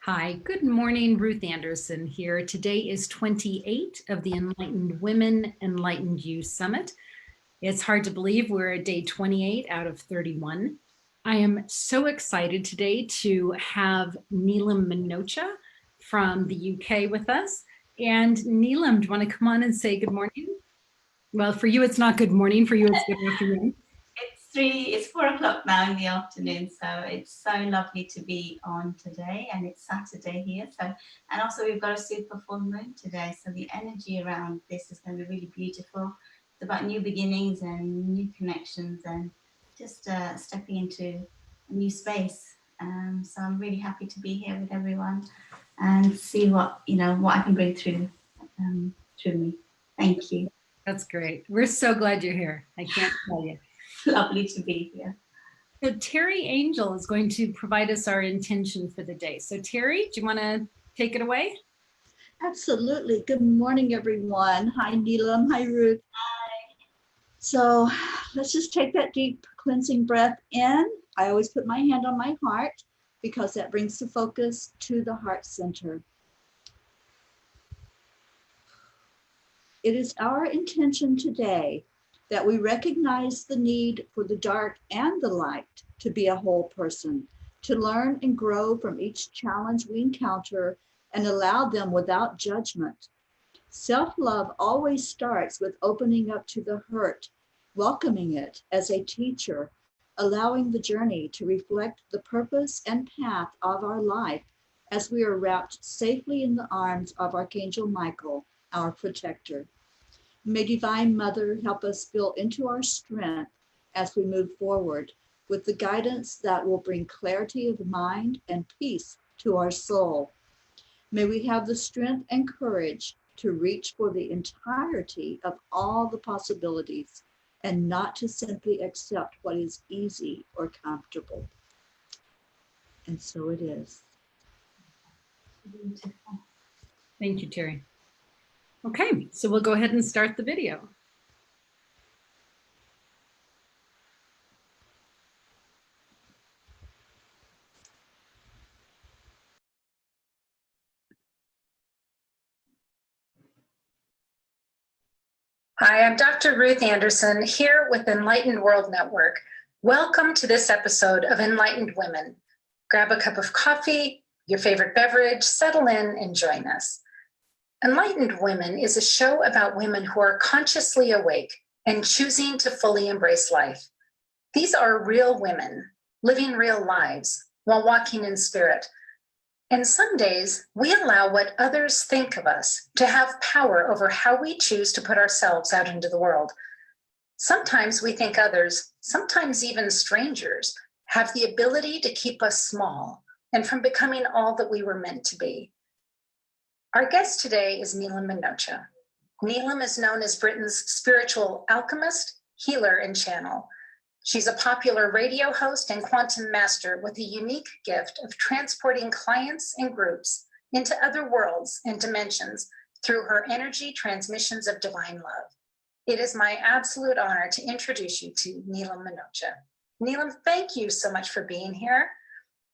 Hi, good morning. Ruth Anderson here. Today is 28 of the Enlightened Women, Enlightened You Summit. It's hard to believe we're at day 28 out of 31. I am so excited today to have Neelam Minocha from the UK with us. And Neelam, do you want to come on and say good morning? Well, for you, it's not good morning. For you, it's good afternoon. It's 4 o'clock now in the afternoon, so it's so lovely to be on today, and it's Saturday here. And also we've got a super full moon today, so the energy around this is going to be really beautiful. It's about new beginnings and new connections, and just stepping into a new space. So I'm really happy to be here with everyone and see what I can bring through me. Thank you. That's great. We're so glad you're here. I can't tell you. Lovely to be here. So Terry Angel is going to provide us our intention for the day. So Terry, do you want to take it away? Absolutely. Good morning, everyone. Hi, Neelam. Hi, Ruth. Hi. So let's just take that deep cleansing breath in. I always put my hand on my heart because that brings the focus to the heart center. It is our intention today that we recognize the need for the dark and the light to be a whole person, to learn and grow from each challenge we encounter and allow them without judgment. Self-love always starts with opening up to the hurt, welcoming it as a teacher, allowing the journey to reflect the purpose and path of our life as we are wrapped safely in the arms of Archangel Michael, our protector. May Divine Mother help us build into our strength as we move forward with the guidance that will bring clarity of mind and peace to our soul. May we have the strength and courage to reach for the entirety of all the possibilities and not to simply accept what is easy or comfortable. And so it is. Beautiful. Thank you, Terry. Okay, so we'll go ahead and start the video. Hi, I'm Dr. Ruth Anderson here with Enlightened World Network. Welcome to this episode of Enlightened Women. Grab a cup of coffee, your favorite beverage, settle in, and join us. Enlightened Women is a show about women who are consciously awake and choosing to fully embrace life. These are real women living real lives while walking in spirit. And some days we allow what others think of us to have power over how we choose to put ourselves out into the world. Sometimes we think others, sometimes even strangers, have the ability to keep us small and from becoming all that we were meant to be. Our guest today is Neelam Minocha. Neelam is known as Britain's spiritual alchemist, healer, and channel. She's a popular radio host and quantum master with a unique gift of transporting clients and groups into other worlds and dimensions through her energy transmissions of divine love. It is my absolute honor to introduce you to Neelam Minocha. Neelam, thank you so much for being here.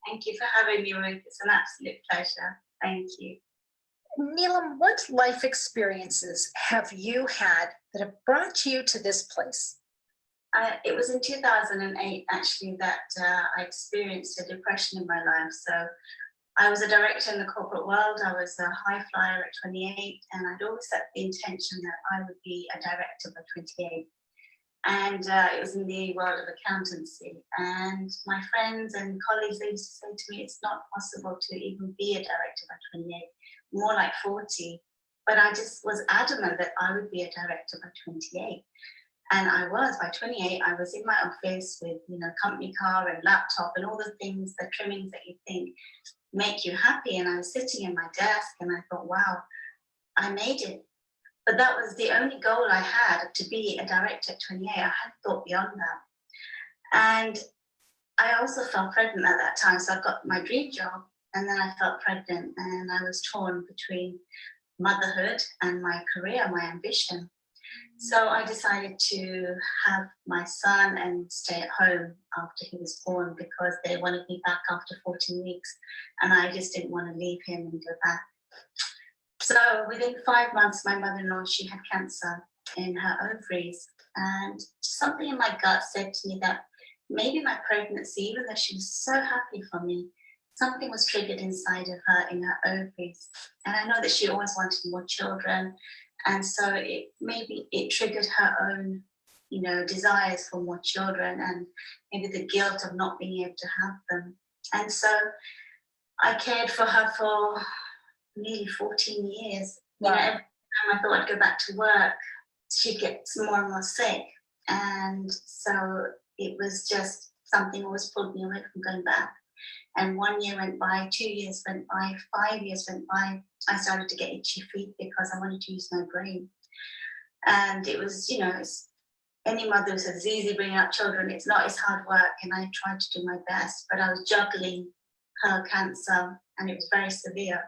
Thank you for having me, Ruth. It's an absolute pleasure. Thank you. Neelam, what life experiences have you had that have brought you to this place? It was in 2008, actually, that I experienced a depression in my life. So I was a director in the corporate world. I was a high flyer at 28, and I'd always set the intention that I would be a director by 28. And it was in the world of accountancy. And my friends and colleagues, they used to say to me, it's not possible to even be a director by 28, more like 40. But I just was adamant that I would be a director by 28. And I was. By 28, I was in my office with, company car and laptop and all the things, the trimmings that you think make you happy. And I was sitting in my desk and I thought, wow, I made it. But that was the only goal I had, to be a director at 28. I hadn't thought beyond that. And I also felt pregnant at that time. So I got my dream job and then I felt pregnant and I was torn between motherhood and my career, my ambition. So I decided to have my son and stay at home after he was born because they wanted me back after 14 weeks. And I just didn't want to leave him and go back. So within 5 months, my mother-in-law, she had cancer in her ovaries. And something in my gut said to me that maybe my pregnancy, even though she was so happy for me, something was triggered inside of her in her ovaries. And I know that she always wanted more children. And so it triggered her own, desires for more children and maybe the guilt of not being able to have them. And so I cared for her for nearly 14 years. Wow. Every time I thought I'd go back to work, she'd get more and more sick. And so it was just something always pulled me away from going back. And 1 year went by, 2 years went by, 5 years went by. I started to get itchy feet because I wanted to use my brain. And it was, any mother who says it's easy bringing up children, it's not, it's hard work. And I tried to do my best, but I was juggling her cancer and it was very severe,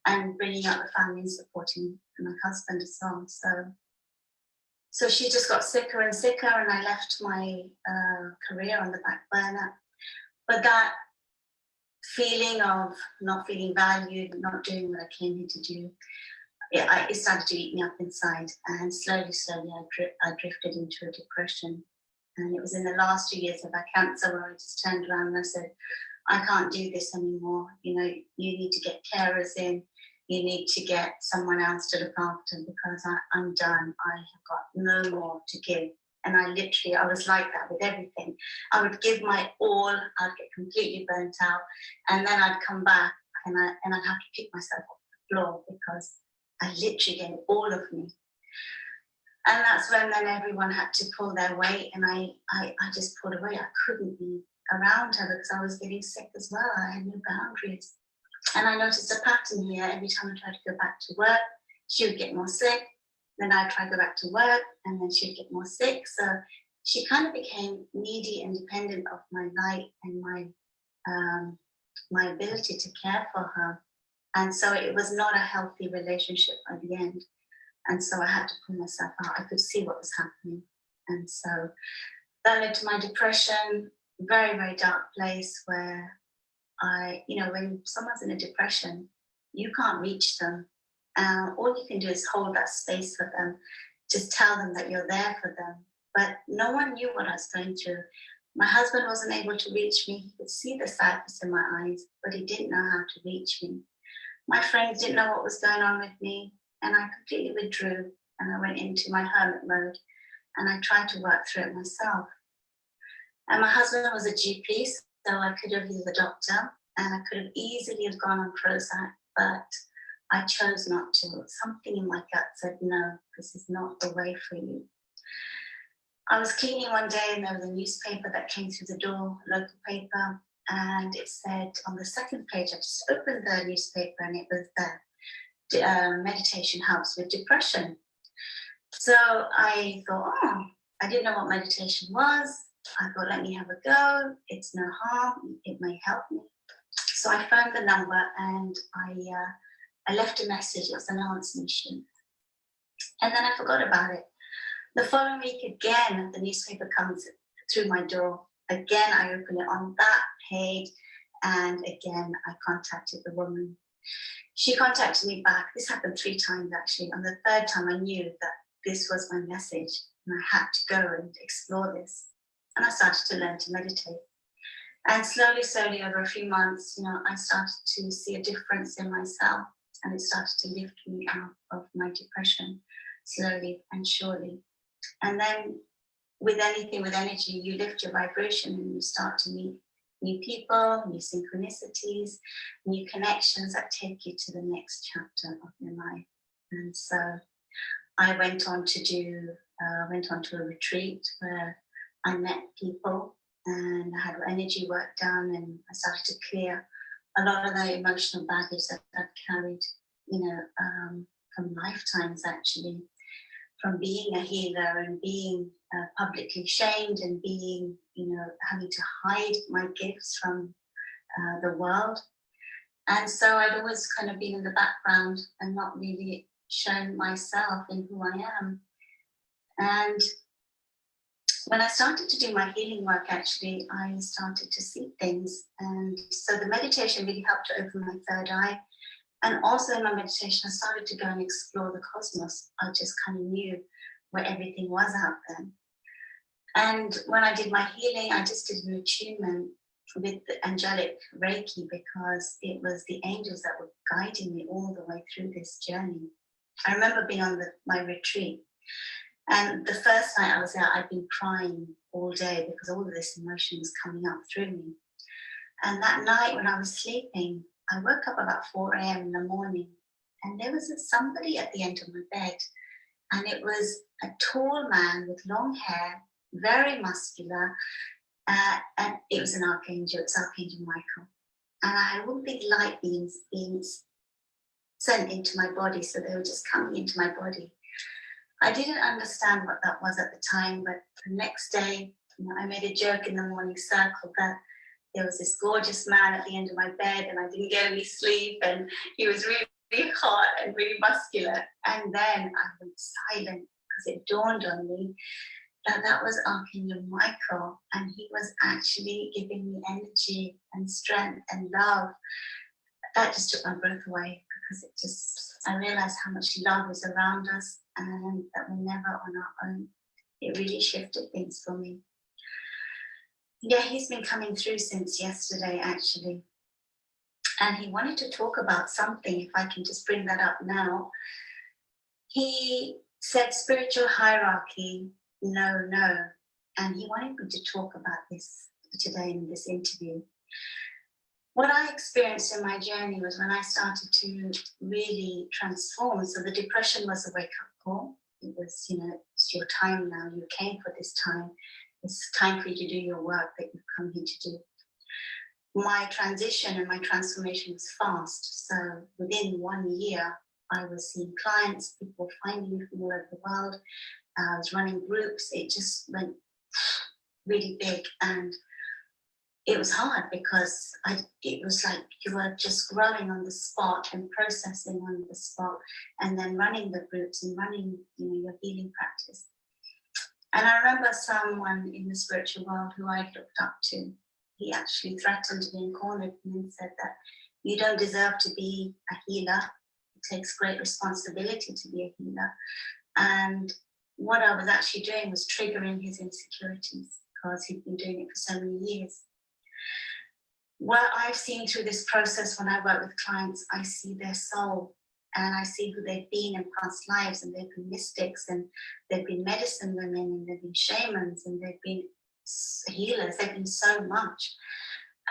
and bringing up the family and supporting my husband as well. So she just got sicker and sicker, and I left my career on the back burner. But that feeling of not feeling valued, not doing what I came here to do, it started to eat me up inside. And slowly, I drifted into a depression. And it was in the last 2 years of our cancer where I just turned around and I said, I can't do this anymore. You need to get carers in. You need to get someone else to look after because I'm done. I have got no more to give. And I was like that with everything. I would give my all, I'd get completely burnt out, and then I'd come back and I'd have to pick myself off the floor because I literally gave all of me. And that's when then everyone had to pull their weight, and I just pulled away. I couldn't be around her because I was getting sick as well. I had no boundaries. And I noticed a pattern here. Every time I tried to go back to work, she would get more sick. Then I'd try to go back to work, and then she'd get more sick. So she kind of became needy and dependent of my light and my ability to care for her. And so it was not a healthy relationship at the end. And so I had to pull myself out. I could see what was happening. And so that led to my depression, very, very dark place where when someone's in a depression, you can't reach them. All you can do is hold that space for them, just tell them that you're there for them. But no one knew what I was going through. My husband wasn't able to reach me. He could see the sadness in my eyes, but he didn't know how to reach me. My friends didn't know what was going on with me, and I completely withdrew, and I went into my hermit mode, and I tried to work through it myself. And my husband was a GP, so I could have used a doctor, and I could have easily have gone on Prozac, but I chose not to. Something in my gut said, no, this is not the way for you. I was cleaning one day and there was a newspaper that came through the door, a local paper, and it said on the second page, I just opened the newspaper and it was there, meditation helps with depression. So I thought, I didn't know what meditation was. I thought, let me have a go. It's no harm. It may help me. So I found the number and I left a message. It was an answer machine. And then I forgot about it. The following week, again, the newspaper comes through my door. Again, I open it on that page. And again, I contacted the woman. She contacted me back. This happened 3 times, actually. On the 3rd time, I knew that this was my message. And I had to go and explore this. And I started to learn to meditate. And slowly, over a few months, I started to see a difference in myself. And it started to lift me out of my depression, slowly and surely. And then with anything with energy, you lift your vibration and you start to meet new people, new synchronicities, new connections that take you to the next chapter of your life. And so I went on to a retreat where I met people and I had energy work done, and I started to clear a lot of the emotional baggage that I've carried, from lifetimes, actually, from being a healer and being publicly shamed and being, having to hide my gifts from the world. And so I'd always kind of been in the background and not really shown myself in who I am. And when I started to do my healing work, actually, I started to see things. And so the meditation really helped to open my third eye. And also in my meditation, I started to go and explore the cosmos. I just kind of knew where everything was out there. And when I did my healing, I just did an attunement with the angelic Reiki, because it was the angels that were guiding me all the way through this journey. I remember being on my retreat, and the first night I was there, I'd been crying all day because all of this emotion was coming up through me. And that night when I was sleeping, I woke up about 4 a.m. in the morning, and there was somebody at the end of my bed, and it was a tall man with long hair, very muscular, and it was an archangel. It's Archangel Michael. And I had all these light beams being sent into my body, so they were just coming into my body. I didn't understand what that was at the time, but the next day, I made a joke in the morning circle that there was this gorgeous man at the end of my bed, and I didn't get any sleep, and he was really, really hot and really muscular. And then I went silent because it dawned on me that was Archangel Michael, and he was actually giving me energy and strength and love. That just took my breath away, because I realized how much love is around us and that we're never on our own. It really shifted things for me. Yeah, he's been coming through since yesterday, actually. And he wanted to talk about something, if I can just bring that up now. He said spiritual hierarchy, no. And he wanted me to talk about this today in this interview. What I experienced in my journey was when I started to really transform. So the depression was a wake-up call. It was, it's your time now. You came for this time. It's time for you to do your work that you've come here to do. My transition and my transformation was fast. So within 1 year, I was seeing clients, people finding me from all over the world. I was running groups. It just went really big, and it was hard because it was like you were just growing on the spot and processing on the spot, and then running the groups and running your healing practice. And I remember someone in the spiritual world who I looked up to, he actually threatened me and cornered me and said that you don't deserve to be a healer. It takes great responsibility to be a healer. And what I was actually doing was triggering his insecurities, because he'd been doing it for so many years. What I've seen through this process when I work with clients, I see their soul, and I see who they've been in past lives, and they've been mystics, and they've been medicine women, and they've been shamans, and they've been healers. They've been so much.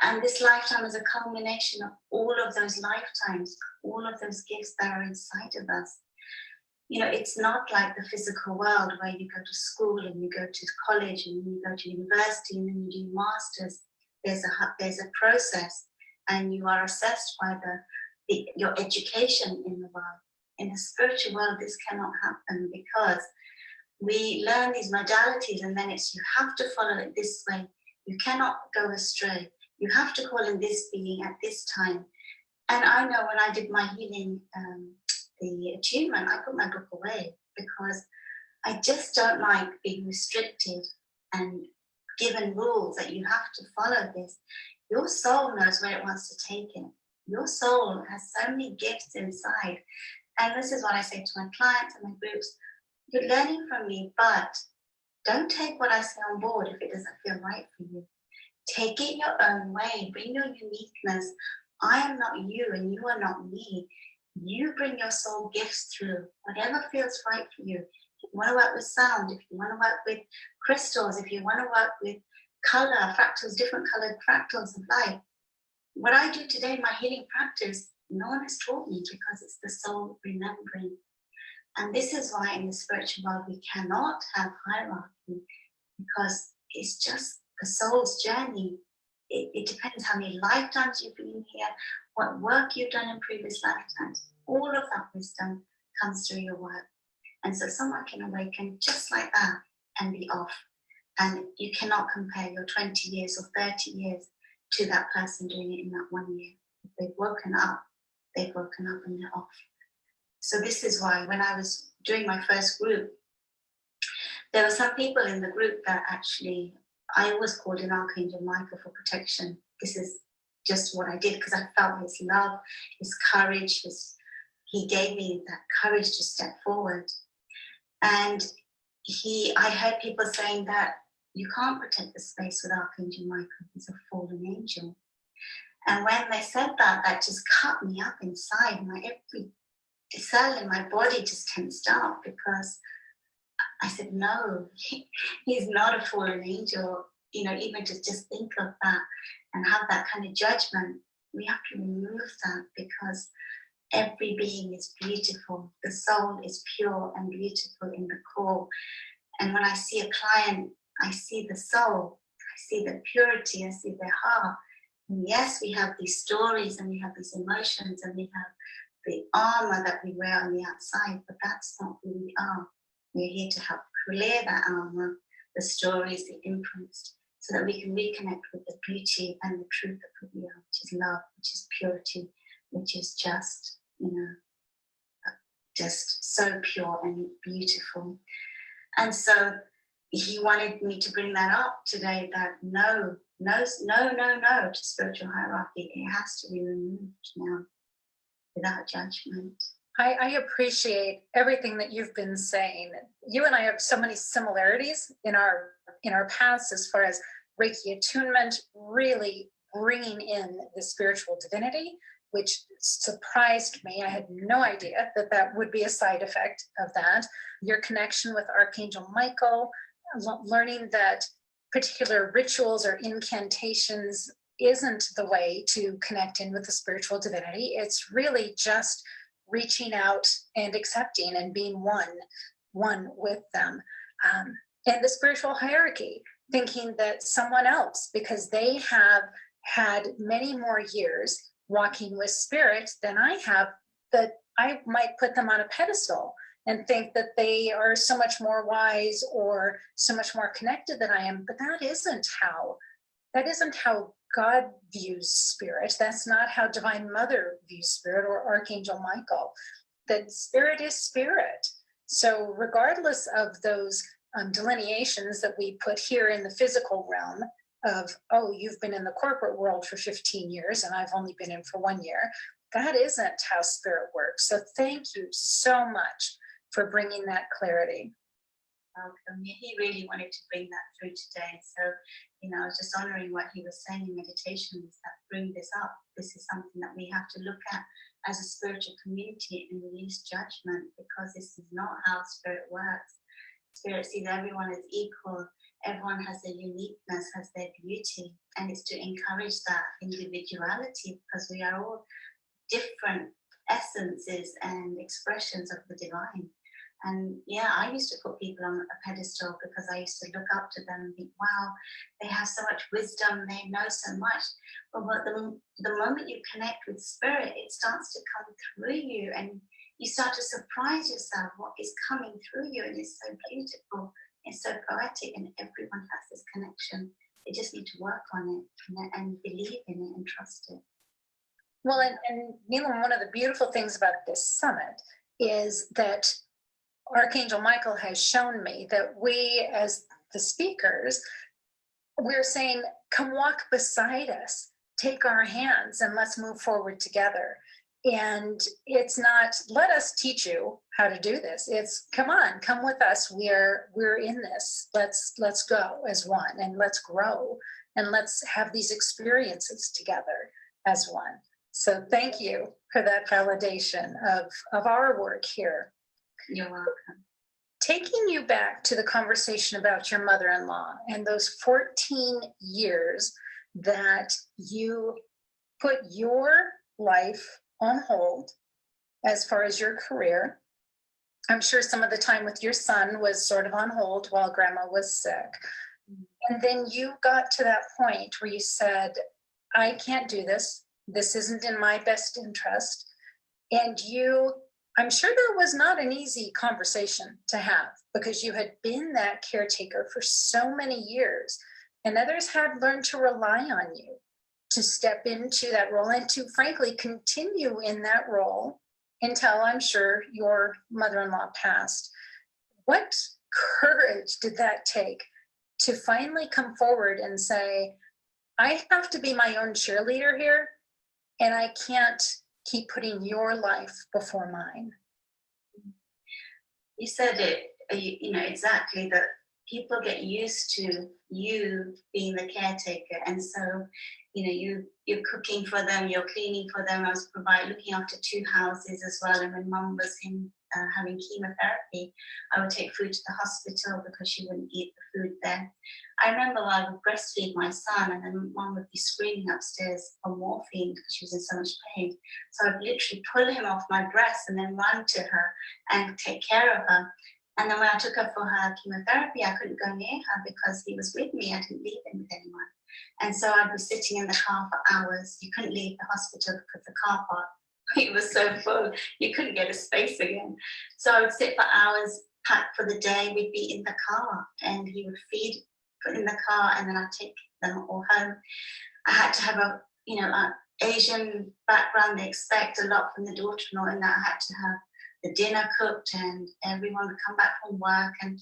And this lifetime is a culmination of all of those lifetimes, all of those gifts that are inside of us. It's not like the physical world where you go to school and you go to college and you go to university and then you do masters. There's a process, and you are assessed by your education in the world. In the spiritual world, this cannot happen, because we learn these modalities, and then you have to follow it this way. You cannot go astray. You have to call in this being at this time. And I know when I did my healing, the attunement, I put my book away, because I just don't like being restricted and given rules that you have to follow this. Your soul knows where it wants to take it. Your soul has so many gifts inside. And this is what I say to my clients and my groups. You're learning from me, but don't take what I say on board if it doesn't feel right for you. Take it your own way. Bring your uniqueness. I am not you and you are not me. You bring your soul gifts through, whatever feels right for you. If you want to work with sound, if you want to work with crystals, if you want to work with color, fractals, different colored fractals of light. What I do today in my healing practice, no one has taught me, because it's the soul remembering. And this is why in the spiritual world we cannot have hierarchy, because it's just the soul's journey. It depends how many lifetimes you've been here, what work you've done in previous lifetimes. All of that wisdom comes through your work. And so someone can awaken just like that and be off. And you cannot compare your 20 years or 30 years to that person doing it in that 1 year. If they've woken up and they're off. So this is why when I was doing my first group, there were some people in the group that actually, I was called an Archangel Michael for protection. This is just what I did because I felt his love, his courage, he gave me that courage to step forward. And I heard people saying that you can't protect the space with Archangel Michael, he's a fallen angel. And when they said that, that just cut me up inside. Every cell in my body just tensed up because I said, no, he's not a fallen angel. Even to just think of that and have that kind of judgment, we have to remove that because every being is beautiful. The soul is pure and beautiful in the core. And when I see a client, I see the soul, I see the purity, I see their heart. And yes, we have these stories and we have these emotions and we have the armor that we wear on the outside, but that's not who we are. We're here to help clear that armor, the stories, the imprints, so that we can reconnect with the beauty and the truth of who we are, which is love, which is purity, which is just, just so pure and beautiful. And so he wanted me to bring that up today, that no to spiritual hierarchy. It has to be removed now without judgment. I appreciate everything that you've been saying. You and I have so many similarities in our paths as far as Reiki attunement, really bringing in the spiritual divinity, which surprised me. I had no idea that would be a side effect of that. Your connection with Archangel Michael, learning that particular rituals or incantations isn't the way to connect in with the spiritual divinity. It's really just reaching out and accepting and being one with them. And the spiritual hierarchy, thinking that someone else, because they have had many more years walking with spirit than I have, that I might put them on a pedestal and think that they are so much more wise or so much more connected than I am. But that isn't how God views spirit. That's not how Divine Mother views spirit or Archangel Michael. That spirit is spirit. So regardless of those delineations that we put here in the physical realm of, oh, you've been in the corporate world for 15 years and I've only been in for 1 year, that isn't how spirit works. So thank you so much for bringing that clarity. Welcome. He really wanted to bring that through today. So, I was just honoring what he was saying in meditations that bring this up. This is something that we have to look at as a spiritual community and release judgment, because this is not how spirit works. Spirit sees everyone as equal. Everyone has their uniqueness, has their beauty, and it's to encourage that individuality, because we are all different essences and expressions of the divine. And yeah, I used to put people on a pedestal because I used to look up to them and think, wow, they have so much wisdom, they know so much. But the moment you connect with spirit, it starts to come through you and you start to surprise yourself what is coming through you. And it's so beautiful, it's so poetic, and everyone has this connection. They just need to work on it and believe in it and trust it. Well, and Neelam, one of the beautiful things about this summit is that Archangel Michael has shown me that we, as the speakers, we're saying, come walk beside us, take our hands, and let's move forward together. And it's not, let us teach you how to do this. It's, come on, come with us. We're in this. Let's go as one, and let's grow, and let's have these experiences together as one. So thank you for that validation of our work here. You're welcome. Taking you back to the conversation about your mother-in-law and those 14 years that you put your life on hold as far as your career. I'm sure some of the time with your son was sort of on hold while grandma was sick. And then you got to that point where you said, I can't do this. This isn't in my best interest. And I'm sure there was not an easy conversation to have, because you had been that caretaker for so many years, and others had learned to rely on you to step into that role and to frankly continue in that role until, I'm sure, your mother-in-law passed. What courage did that take to finally come forward and say, I have to be my own cheerleader here, and I can't keep putting your life before mine? You said it, exactly, that people get used to you being the caretaker. And so, you're cooking for them, you're cleaning for them. I was looking after 2 houses as well. And when mum was having chemotherapy, I would take food to the hospital because she wouldn't eat the food there. I remember I would breastfeed my son, and then mum would be screaming upstairs for morphine because she was in so much pain. So I'd literally pull him off my breast and then run to her and take care of her. And then when I took her for her chemotherapy, I couldn't go near her because he was with me. I didn't leave him with anyone. And so I'd be sitting in the car for hours. You couldn't leave the hospital because the car park, it was so full. You couldn't get a space again. So I would sit for hours, pack for the day. We'd be in the car, and he would feed in the car, and then I'd take them all home. I had to have a Asian background. They expect a lot from the daughter-in-law, and that I had to have the dinner cooked, and everyone would come back from work. And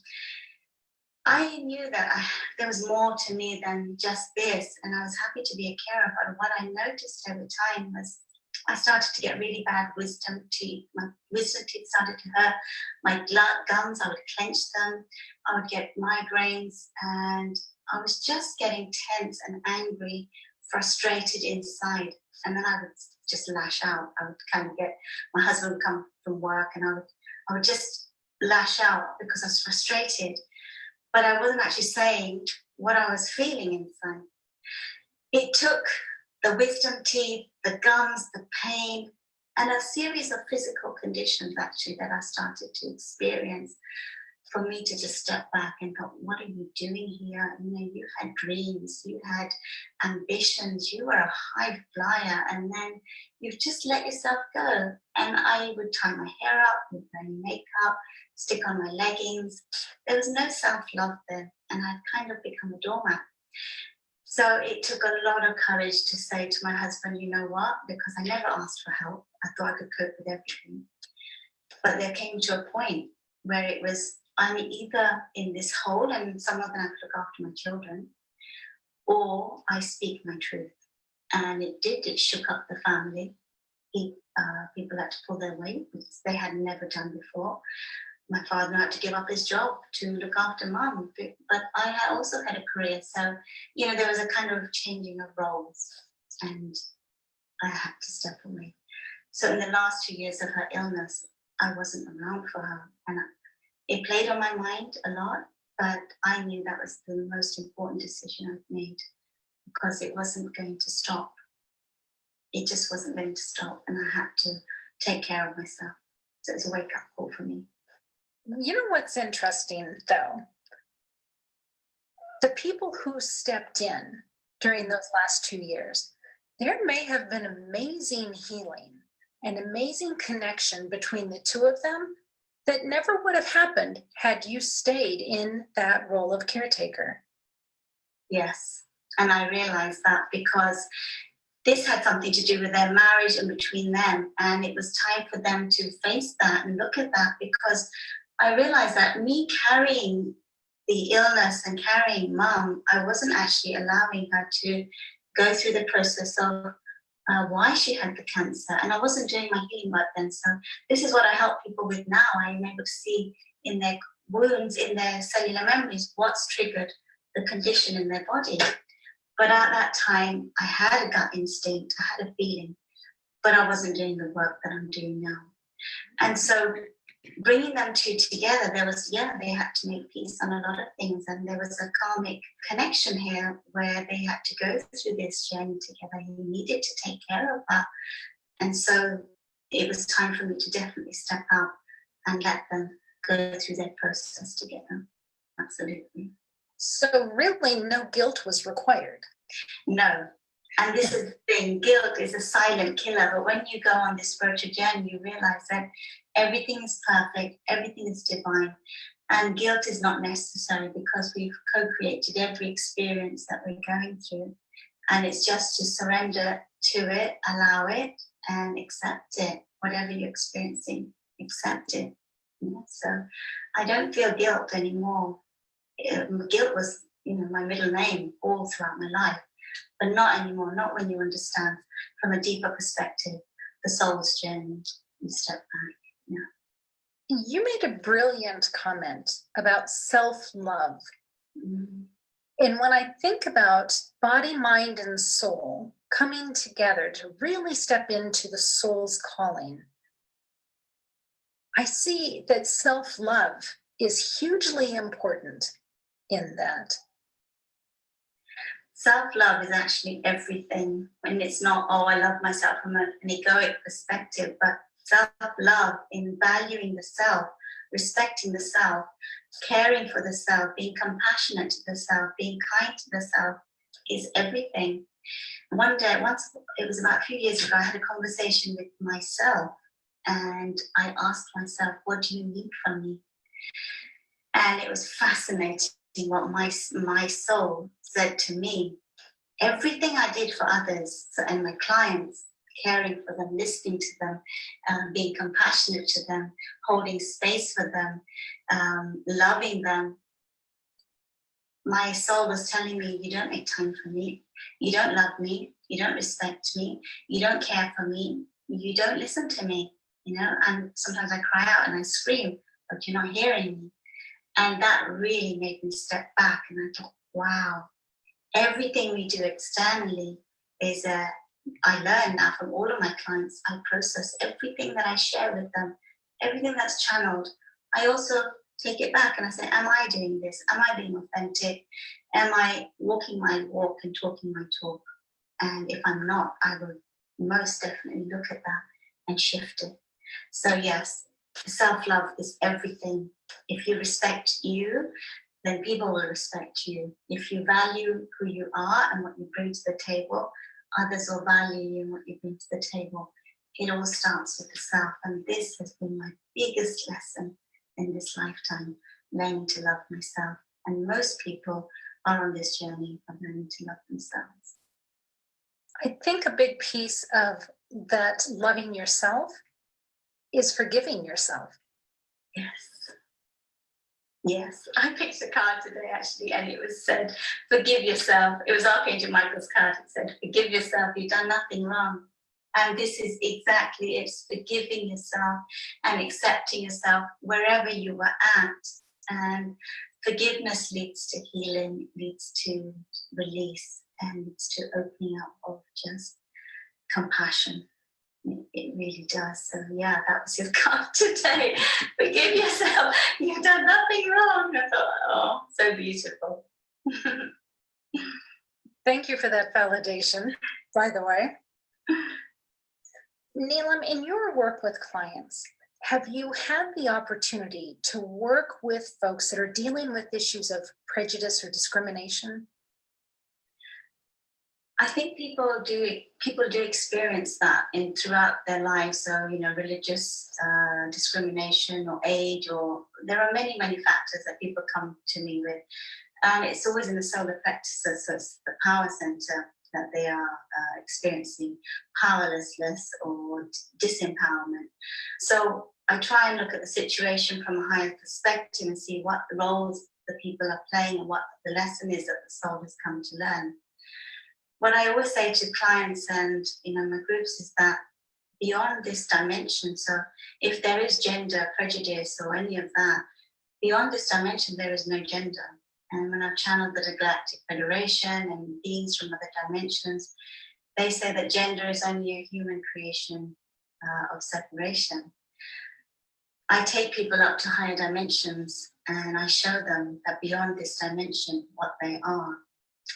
I knew that there was more to me than just this, and I was happy to be a carer. But what I noticed over time was I started to get really bad wisdom teeth. My wisdom teeth started to hurt. My gums, I would clench them. I would get migraines, and I was just getting tense and angry, frustrated inside. And then I would just lash out. I would kind of my husband would come from work, and I would just lash out because I was frustrated. But I wasn't actually saying what I was feeling inside. It took the wisdom teeth, the gums, the pain, and a series of physical conditions actually that I started to experience for me to just step back and go, what are you doing here? You had dreams, you had ambitions, you were a high flyer, and then you've just let yourself go. And I would tie my hair up, with my makeup, stick on my leggings. There was no self-love there, and I'd kind of become a doormat. So it took a lot of courage to say to my husband, you know what, because I never asked for help. I thought I could cope with everything. But there came to a point where it was, I'm either in this hole and someone going to look after my children, or I speak my truth. And it shook up the family. People had to pull their weight, which they had never done before. My father had to give up his job to look after mum, but I had also had a career. So, there was a kind of changing of roles, and I had to step away. So in the last 2 years of her illness, I wasn't around for her. And it played on my mind a lot, but I knew that was the most important decision I've made, because it wasn't going to stop. It just wasn't going to stop, and I had to take care of myself. So it's a wake-up call for me. You know what's interesting, though? The people who stepped in during those last 2 years, there may have been amazing healing and amazing connection between the two of them that never would have happened had you stayed in that role of caretaker. Yes, and I realized that because this had something to do with their marriage and between them, and it was time for them to face that and look at that, because I realized that me carrying the illness and carrying mum, I wasn't actually allowing her to go through the process of why she had the cancer, and I wasn't doing my healing work then. So this is what I help people with now. I am able to see in their wounds, in their cellular memories, what's triggered the condition in their body. But at that time, I had a gut instinct, I had a feeling, but I wasn't doing the work that I'm doing now. And so bringing them two together, they had to make peace on a lot of things, and there was a karmic connection here where they had to go through this journey together. He needed to take care of her, and so it was time for me to definitely step out and let them go through their process together. Absolutely. So really no guilt was required. No. And this is the thing, guilt is a silent killer. But when you go on this spiritual journey, you realize that everything is perfect, everything is divine. And guilt is not necessary, because we've co-created every experience that we're going through. And it's just to surrender to it, allow it, and accept it. Whatever you're experiencing, accept it. Yeah, so I don't feel guilt anymore. Guilt was, my middle name all throughout my life, but not anymore. Not when you understand from a deeper perspective the soul's journey. You step back. Yeah. You made a brilliant comment about self-love. Mm. And when I think about body, mind, and soul coming together to really step into the soul's calling, I see that self-love is hugely important in that. Self-love is actually everything. When it's not, oh, I love myself from an egoic perspective, but self-love in valuing the self, respecting the self, caring for the self, being compassionate to the self, being kind to the self is everything. One day, once, it was about a few years ago, I had a conversation with myself and I asked myself, what do you need from me? And it was fascinating what my soul said to me. Everything I did for others and my clients, caring for them, listening to them, being compassionate to them, holding space for them, loving them, my soul was telling me, you don't make time for me, you don't love me, you don't respect me, you don't care for me, you don't listen to me, and sometimes I cry out and I scream, but you're not hearing me. And that really made me step back, and I thought, wow, everything we do externally is I learn now from all of my clients. I process everything that I share with them, everything that's channeled. I also take it back and I say, am I doing this? Am I being authentic? Am I walking my walk and talking my talk? And if I'm not, I will most definitely look at that and shift it. So yes, self-love is everything. If you respect you, then people will respect you. If you value who you are and what you bring to the table, others will value you and what you bring to the table. It all starts with the self. And this has been my biggest lesson in this lifetime, learning to love myself. And most people are on this journey of learning to love themselves. I think a big piece of that loving yourself is forgiving yourself. Yes, I picked a card today actually, and it was said, forgive yourself. It was Archangel Michael's card. It said, forgive yourself, you've done nothing wrong. And this is exactly it. It's forgiving yourself and accepting yourself wherever you were at. And forgiveness leads to healing, leads to release, and leads to opening up of just compassion. It really does. So yeah, that was your card today. Forgive yourself. You've done nothing wrong. I thought, oh, so beautiful. Thank you for that validation, by the way. Neelam, in your work with clients, have you had the opportunity to work with folks that are dealing with issues of prejudice or discrimination? I think people do experience that throughout their lives. So, religious discrimination or age, or there are many factors that people come to me with. And it's always in the solar plexus, so it's the power center that they are experiencing powerlessness or disempowerment. So I try and look at the situation from a higher perspective and see what roles the people are playing and what the lesson is that the soul has come to learn. What I always say to clients and my groups is that beyond this dimension, so if there is gender prejudice or any of that, beyond this dimension there is no gender. And when I've channeled the Galactic Federation and beings from other dimensions, they say that gender is only a human creation of separation. I take people up to higher dimensions and I show them that beyond this dimension what they are.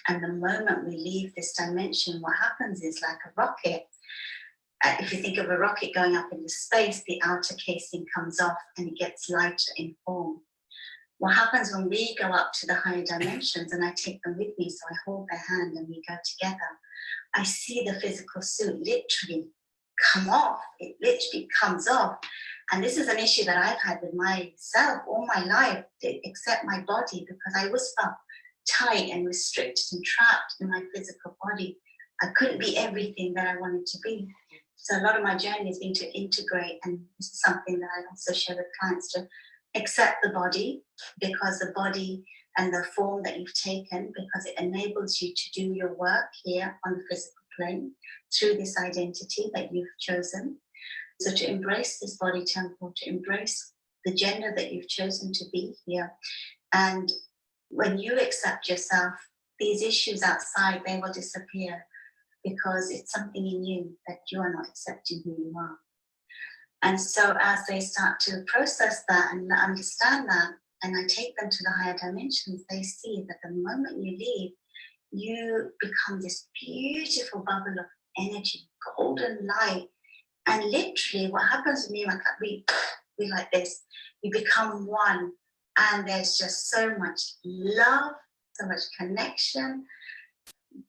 And the moment we leave this dimension, what happens is like a rocket. If you think of a rocket going up into space, the outer casing comes off and it gets lighter in form. What happens when we go up to the higher dimensions, and I take them with me, so I hold their hand and we go together, I see the physical suit literally come off. It literally comes off. And this is an issue that I've had with myself all my life, to accept my body, because I was felt tight and restricted and trapped in my physical body. I couldn't be everything that I wanted to be. So a lot of my journey has been to integrate, and this is something that I also share with clients, to accept the body, because the body and the form that you've taken, because it enables you to do your work here on the physical plane through this identity that you've chosen. So to embrace this body temple, to embrace the gender that you've chosen to be here. And when you accept yourself, these issues outside, they will disappear, because it's something in you that you are not accepting who you are. And so as they start to process that and understand that, and I take them to the higher dimensions, they see that the moment you leave, you become this beautiful bubble of energy, golden light. And literally what happens with me, like we like this, you become one, and there's just so much love, so much connection.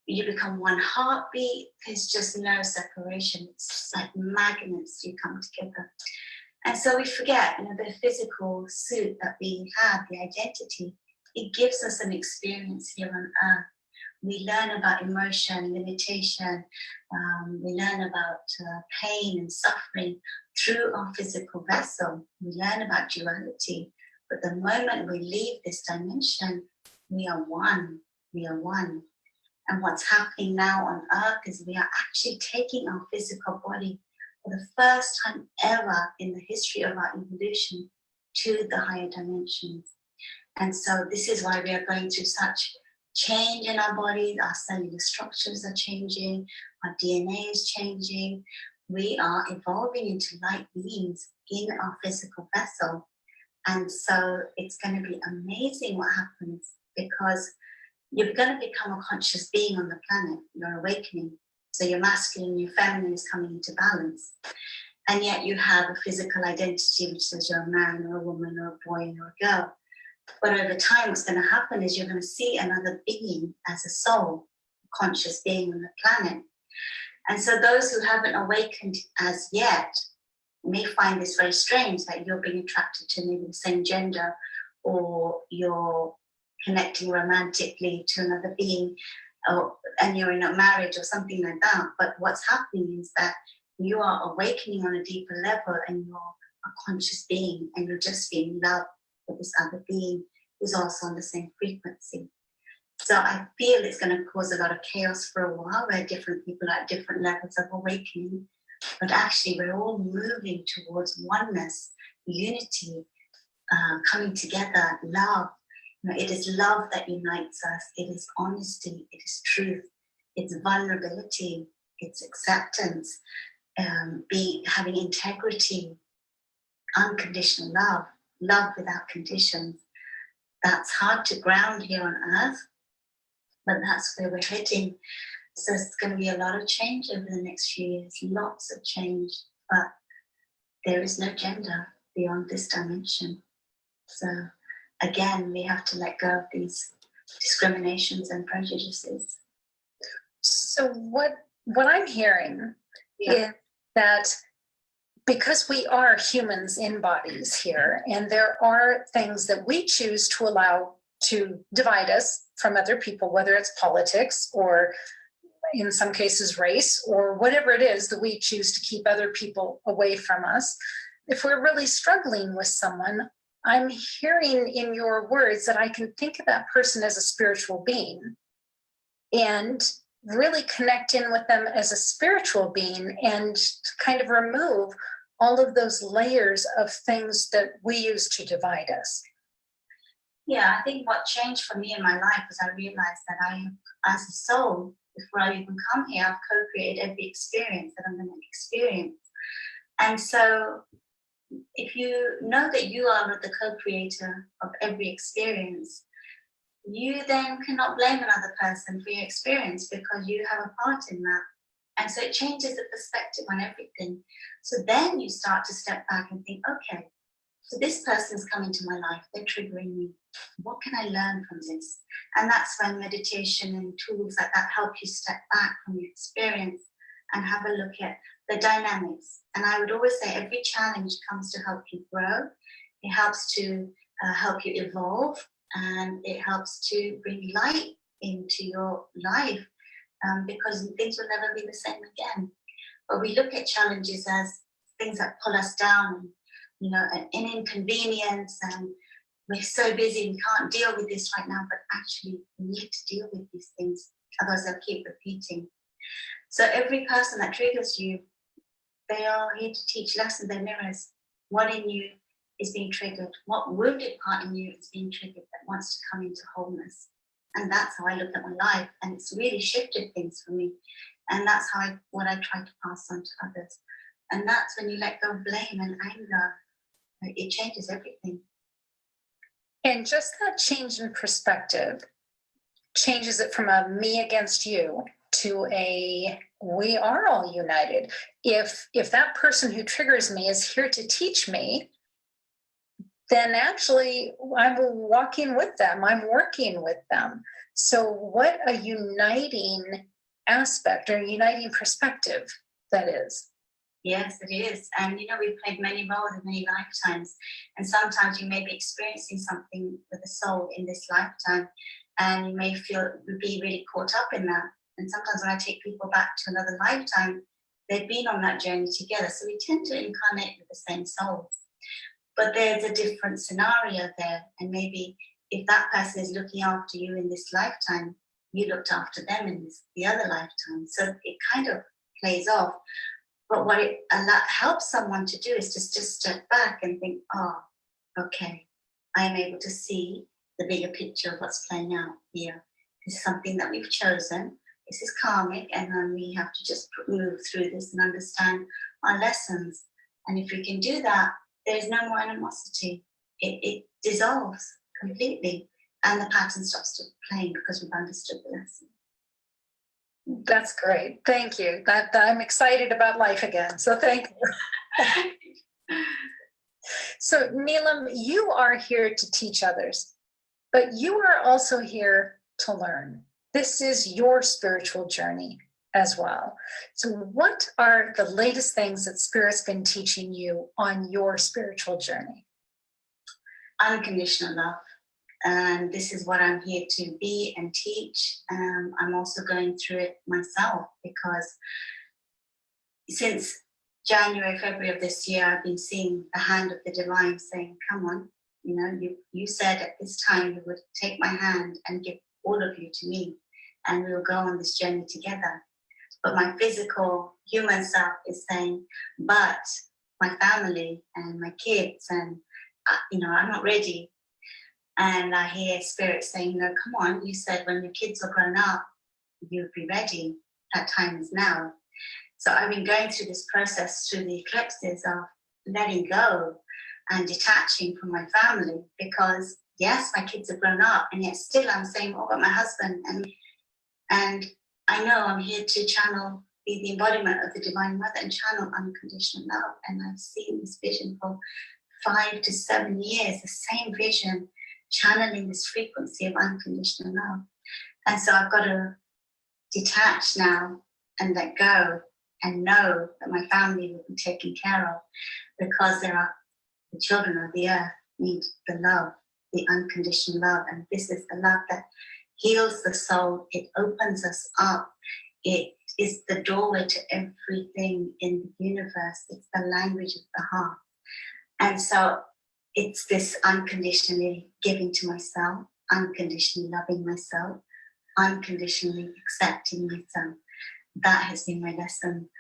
You become one heartbeat. There's just no separation. It's like magnets, you come together. And so we forget, the physical suit that we have, the identity, it gives us an experience here on earth. We learn about emotion, limitation. We learn about pain and suffering through our physical vessel. We learn about duality. But the moment we leave this dimension, we are one. We are one. And what's happening now on earth is we are actually taking our physical body for the first time ever in the history of our evolution to the higher dimensions. And so this is why we are going through such change in our bodies. Our cellular structures are changing, our DNA is changing. We are evolving into light beings in our physical vessel. And so it's going to be amazing what happens, because you're going to become a conscious being on the planet. You're awakening. So your masculine, your feminine is coming into balance. And yet you have a physical identity which says you're a man or a woman or a boy or a girl. But over time, what's going to happen is you're going to see another being as a soul, a conscious being on the planet. And so those who haven't awakened as yet may find this very strange, that you're being attracted to maybe the same gender, or you're connecting romantically to another being, and you're in a marriage or something like that. But what's happening is that you are awakening on a deeper level, and you're a conscious being, and you're just being loved for this other being who's also on the same frequency. So I feel it's going to cause a lot of chaos for a while, where different people are at different levels of awakening. But actually, we're all moving towards oneness, unity, coming together, love. It is love that unites us. It is honesty. It is truth. It's vulnerability. It's acceptance. Having integrity, unconditional love, love without conditions. That's hard to ground here on earth, but that's where we're heading. So it's going to be a lot of change over the next few years, lots of change, but there is no gender beyond this dimension. So again, we have to let go of these discriminations and prejudices. So what I'm hearing is that because we are humans in bodies here, and there are things that we choose to allow to divide us from other people, whether it's politics or in some cases race, or whatever it is that we choose to keep other people away from us. If we're really struggling with someone, I'm hearing in your words that I can think of that person as a spiritual being and really connect in with them as a spiritual being, and kind of remove all of those layers of things that we use to divide us. Yeah, I think what changed for me in my life was I realized that I, as a soul, before I even come here, I've co-created every experience that I'm going to experience. And so if you know that you are the co-creator of every experience, you then cannot blame another person for your experience, because you have a part in that. And so it changes the perspective on everything. So then you start to step back and think, okay, so this person's come into my life, they're triggering me. What can I learn from this? And that's when meditation and tools like that help you step back from your experience and have a look at the dynamics. And I would always say every challenge comes to help you grow. It helps to help you evolve, and it helps to bring light into your life, because things will never be the same again. But we look at challenges as things that pull us down, an inconvenience, and we're so busy we can't deal with this right now, but actually we need to deal with these things, otherwise they'll keep repeating. So every person that triggers you, they are here to teach lessons. They're mirrors. What in you is being triggered? What wounded part in you is being triggered that wants to come into wholeness? And that's how I look at my life. And it's really shifted things for me. And that's what I try to pass on to others. And that's when you let go of blame and anger, it changes everything. And just that change in perspective changes it from a me against you to a we are all united. If that person who triggers me is here to teach me, then actually I'm walking with them, I'm working with them. So what a uniting aspect or uniting perspective that is. Yes, it is. And we've played many roles in many lifetimes. And sometimes you may be experiencing something with the soul in this lifetime, and you may be really caught up in that. And sometimes when I take people back to another lifetime, they've been on that journey together. So we tend to incarnate with the same souls. But there's a different scenario there. And maybe if that person is looking after you in this lifetime, you looked after them in the other lifetime. So it kind of plays off. But what it helps someone to do is just step back and think, oh, okay, I am able to see the bigger picture of what's playing out here. This is something that we've chosen. This is karmic, and then we have to just move through this and understand our lessons. And if we can do that, there's no more animosity. It dissolves completely, and the pattern stops to playing because we've understood the lesson. That's great. Thank you. I'm excited about life again. So thank you. So Neelam, you are here to teach others, but you are also here to learn. This is your spiritual journey as well. So what are the latest things that Spirit's been teaching you on your spiritual journey? Unconditional love. And this is what I'm here to be and teach. I'm also going through it myself because since January, February of this year, I've been seeing the hand of the divine saying, come on, you said at this time you would take my hand and give all of you to me, and we'll go on this journey together. But my physical human self is saying, but my family and my kids and, I'm not ready. And I hear Spirit saying, no, come on, you said when your kids are grown up, you'll be ready. That time is now. So I've been going through this process through the eclipses of letting go and detaching from my family because, yes, my kids are grown up, and yet still I'm saying, oh, but my husband. And I know I'm here to channel, be the embodiment of the Divine Mother and channel unconditional love. And I've seen this vision for 5 to 7 years, the same vision, channeling this frequency of unconditional love. And so I've got to detach now and let go and know that my family will be taken care of because the children of the earth need the love, the unconditional love. And this is the love that heals the soul. It opens us up. It is the doorway to everything in the universe. It's the language of the heart. And so it's this unconditionally giving to myself, unconditionally loving myself, unconditionally accepting myself. That has been my lesson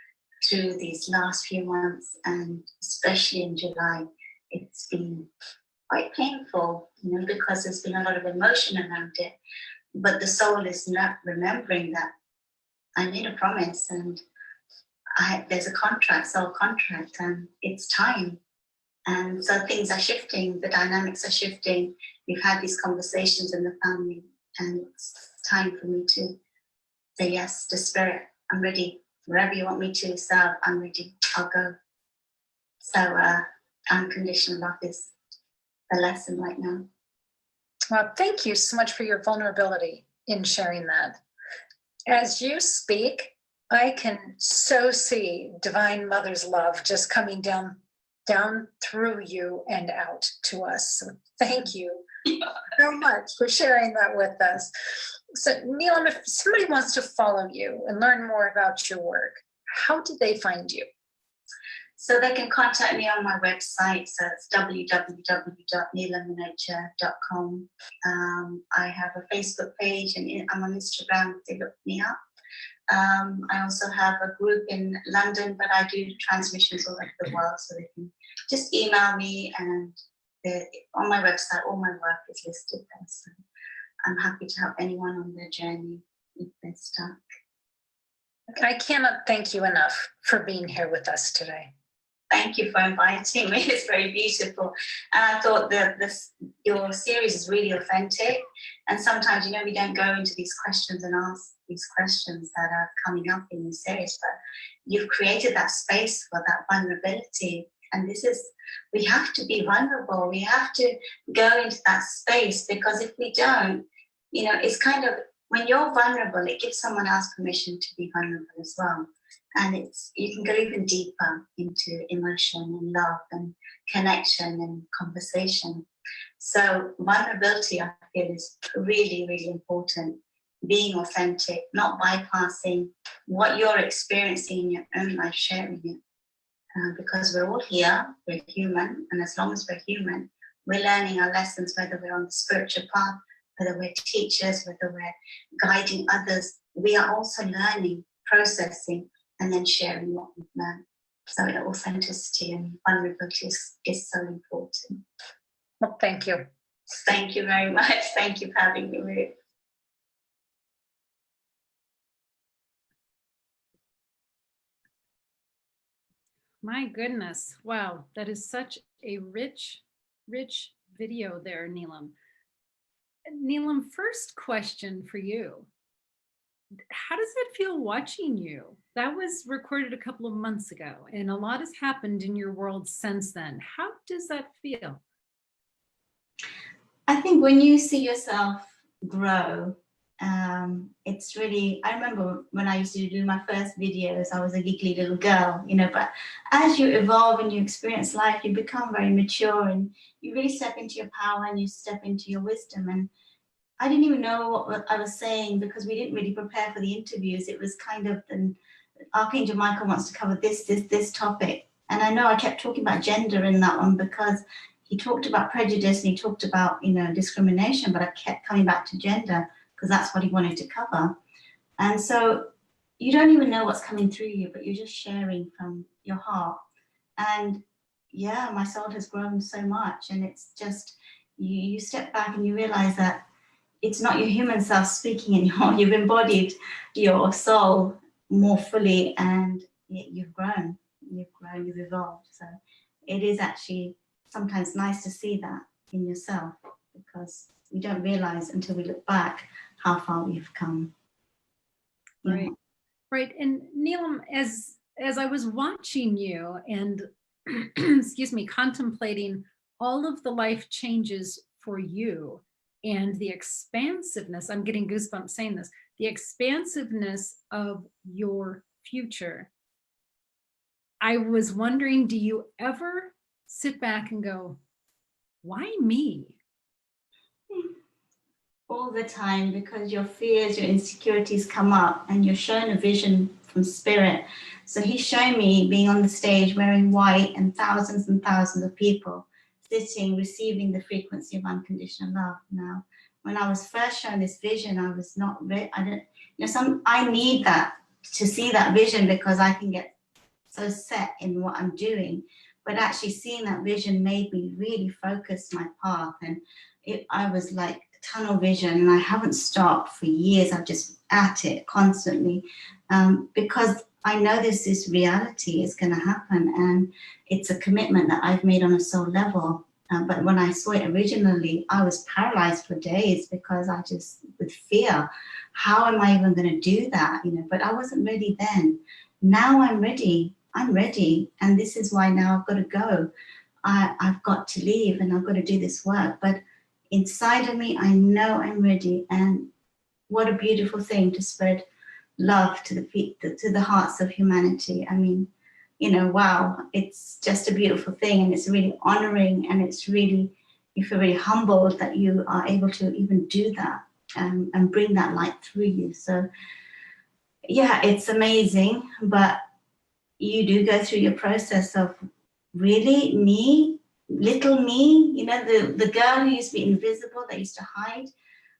through these last few months, and especially in July. It's been quite painful, because there's been a lot of emotion around it. But the soul is not remembering that I made a promise, and there's a contract, soul contract, and it's time. And so things are shifting, the dynamics are shifting. We've had these conversations in the family, and it's time for me to say yes to Spirit. I'm ready. Wherever you want me to serve, I'm ready. I'll go. So unconditional love is the lesson right now. Well, thank you so much for your vulnerability in sharing that. As you speak, I can so see Divine Mother's love just coming down through you and out to us. So thank you so much for sharing that with us. So Neelam, if somebody wants to follow you and learn more about your work, how do they find you? So they can contact me on my website. So it's www.neelamminocha.com. I have a Facebook page and I'm on Instagram. They look me up. I also have a group in London, but I do transmissions all over the world. So they can just email me, and on my website, all my work is listed there. So I'm happy to help anyone on their journey if they're stuck. I cannot thank you enough for being here with us today. Thank you for inviting me. It's very beautiful. And I thought that your series is really authentic. And sometimes, we don't go into these questions and ask these questions that are coming up in the series, but you've created that space for that vulnerability. And we have to be vulnerable. We have to go into that space, because if we don't, it's kind of, when you're vulnerable, it gives someone else permission to be vulnerable as well. And you can go even deeper into emotion and love and connection and conversation. So vulnerability, I feel, is really, really important. Being authentic, not bypassing what you're experiencing in your own life, sharing it. Because we're all here, we're human, and as long as we're human, we're learning our lessons, whether we're on the spiritual path, whether we're teachers, whether we're guiding others. We are also learning, processing, and then sharing what we've learned. So authenticity and vulnerability is so important. Well, thank you. Thank you very much. Thank you for having me, Ruth. My goodness. Wow. That is such a rich video there, Neelam. Neelam, first question for you. How does it feel watching you? That was recorded a couple of months ago, and a lot has happened in your world since then. How does that feel? I think when you see yourself grow, it's really, I remember when I used to do my first videos, I was a giggly little girl, but as you evolve and you experience life, you become very mature and you really step into your power and you step into your wisdom. And I didn't even know what I was saying, because we didn't really prepare for the interviews. It was kind of, Archangel Michael wants to cover this topic. And I know I kept talking about gender in that one, because he talked about prejudice and he talked about, discrimination, but I kept coming back to gender because that's what he wanted to cover. And so you don't even know what's coming through you, but you're just sharing from your heart. And yeah, my soul has grown so much. And it's just, you step back and you realize that it's not your human self speaking anymore. You've embodied your soul more fully, and you've grown, you've evolved. So it is actually sometimes nice to see that in yourself, because we don't realize until we look back how far we've come. Right. Right. And Neelam, as I was watching you and excuse me, contemplating all of the life changes for you and the expansiveness, I'm getting goosebumps saying this, the expansiveness of your future, I was wondering, do you ever sit back and go, why me? All the time, because your fears, your insecurities come up and you're shown a vision from spirit. So he's shown me being on the stage wearing white and thousands of people sitting, receiving the frequency of unconditional love. Now, when I was first shown this vision, I was not ready. I need that to see that vision, because I can get so set in what I'm doing. But actually seeing that vision made me really focus my path. And I was like tunnel vision, and I haven't stopped for years. I'm just at it constantly, because I know this reality is going to happen, and it's a commitment that I've made on a soul level. But when I saw it originally, I was paralyzed for days, because I just, with fear, how am I even going to do that? But I wasn't ready then. Now I'm ready. And this is why now I've got to go. I've got to leave, and I've got to do this work. But inside of me, I know I'm ready. And what a beautiful thing to spread love to the hearts of humanity. I mean, wow, it's just a beautiful thing, and it's really honoring, and it's really, you feel really humbled that you are able to even do that, and bring that light through you. So yeah, it's amazing, but you do go through your process of, really, me, little me, you know, the girl who used to be invisible, that used to hide,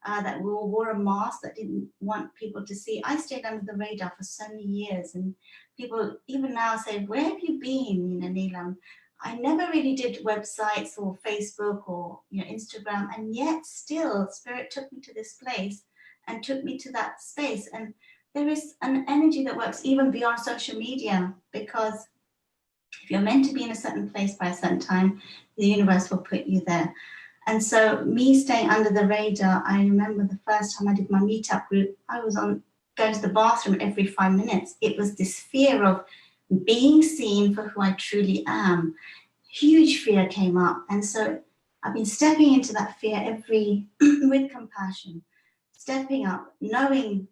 that wore a mask, that didn't want people to see. I stayed under the radar for so many years, and people even now say, where have you been, you know, Neelam? I never really did websites or Facebook or, you know, Instagram, and yet still Spirit took me to this place and took me to that space. And there is an energy that works even beyond social media, because if you're meant to be in a certain place by a certain time, the universe will put you there. And so me staying under the radar, I remember the first time I did my meetup group, I was going to the bathroom every 5 minutes. It was this fear of being seen for who I truly am. Huge fear came up. And so I've been stepping into that fear with compassion, stepping up, knowing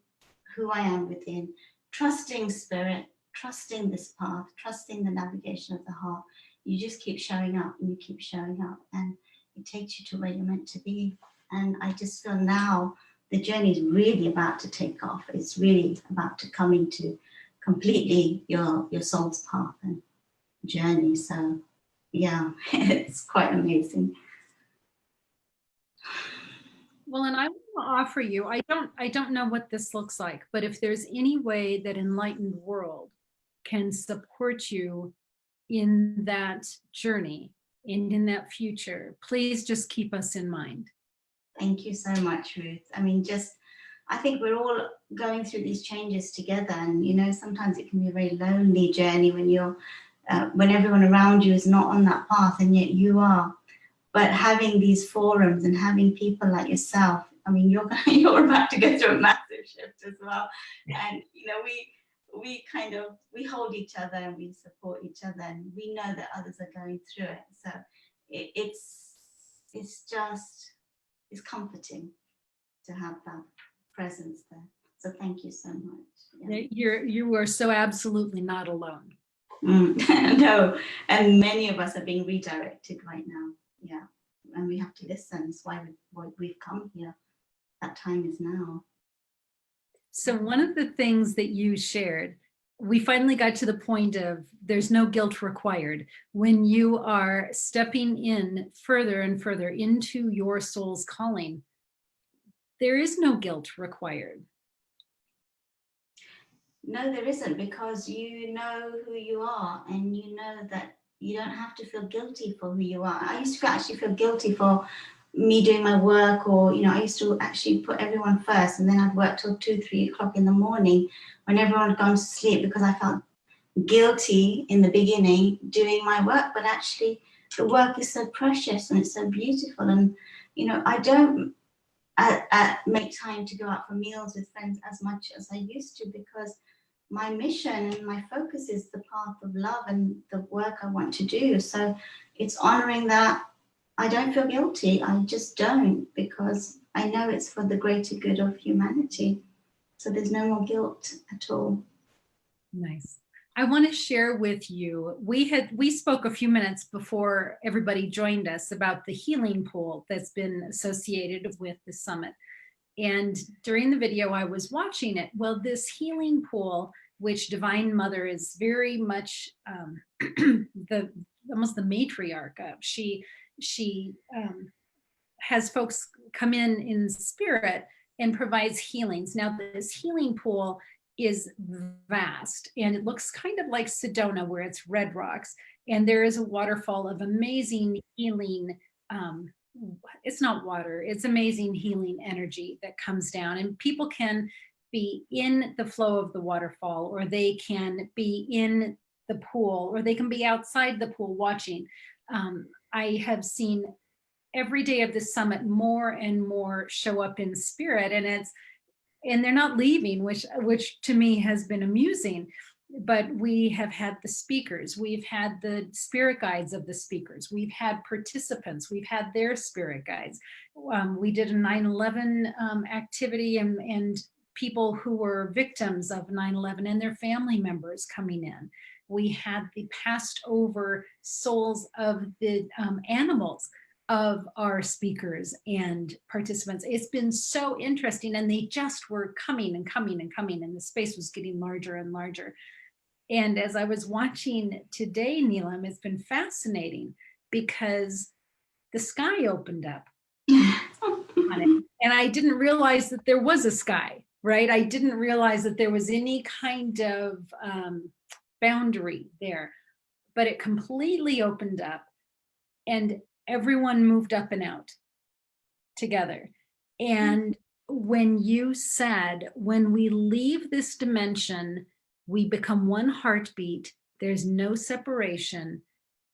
who I am within, trusting Spirit, trusting this path, trusting the navigation of the heart. You just keep showing up, and you keep showing up, and it takes you to where you're meant to be. And I just feel now the journey is really about to take off. It's really about to come into completely your soul's path and journey. So yeah, it's quite amazing. Well, and I want to offer you, I don't know what this looks like, but if there's any way that Enlightened World can support you in that journey and in that future, please just keep us in mind. Thank you so much, Ruth. I mean, I think we're all going through these changes together, and you know, sometimes it can be a very lonely journey when you're when everyone around you is not on that path, and yet you are. But having these forums and having people like yourself, I mean, you're about to go through a massive shift as well, and you know, we hold each other and we support each other, and we know that others are going through it. So it's comforting to have that presence there. So thank you so much. Yeah. You are so absolutely not alone. No, and many of us are being redirected right now. Yeah, and we have to listen. That's why we've come here. That time is now. So one of the things that you shared, we finally got to the point of there's no guilt required. When you are stepping in further and further into your soul's calling, there is no guilt required. No, there isn't, because you know who you are, and you know that you don't have to feel guilty for who you are. I used to actually feel guilty for me doing my work, or, you know, I used to actually put everyone first, and then I'd work till 2-3 o'clock in the morning when everyone had gone to sleep, because I felt guilty in the beginning doing my work. But actually the work is so precious and it's so beautiful, and you know, I don't make time to go out for meals with friends as much as I used to, because my mission and my focus is the path of love and the work I want to do. So it's honoring that. I don't feel guilty. I just don't, because I know it's for the greater good of humanity. So there's no more guilt at all. Nice. I want to share with you, we spoke a few minutes before everybody joined us about the healing pool that's been associated with the summit. And during the video, I was watching it. Well, this healing pool, which Divine Mother is very much almost the matriarch of, she has folks come in spirit and provides healings. Now, this healing pool is vast, and it looks kind of like Sedona, where it's red rocks, and there is a waterfall of amazing healing. It's not water, it's amazing healing energy that comes down, and people can be in the flow of the waterfall, or they can be in the pool, or they can be outside the pool watching. I have seen every day of the summit more and more show up in spirit, and they're not leaving, which to me has been amusing. But we have had the speakers, we've had the spirit guides of the speakers, we've had participants, we've had their spirit guides. We did a 9/11 activity, and people who were victims of 9/11 and their family members coming in. We had the passed over souls of the animals of our speakers and participants. It's been so interesting, and they just were coming and coming and coming, and the space was getting larger and larger. And as I was watching today, Neelam, it's been fascinating because the sky opened up on it. And I didn't realize that there was a sky, right? I didn't realize that there was any kind of boundary there, but it completely opened up and everyone moved up and out together. And when you said, when we leave this dimension, we become one heartbeat, there's no separation,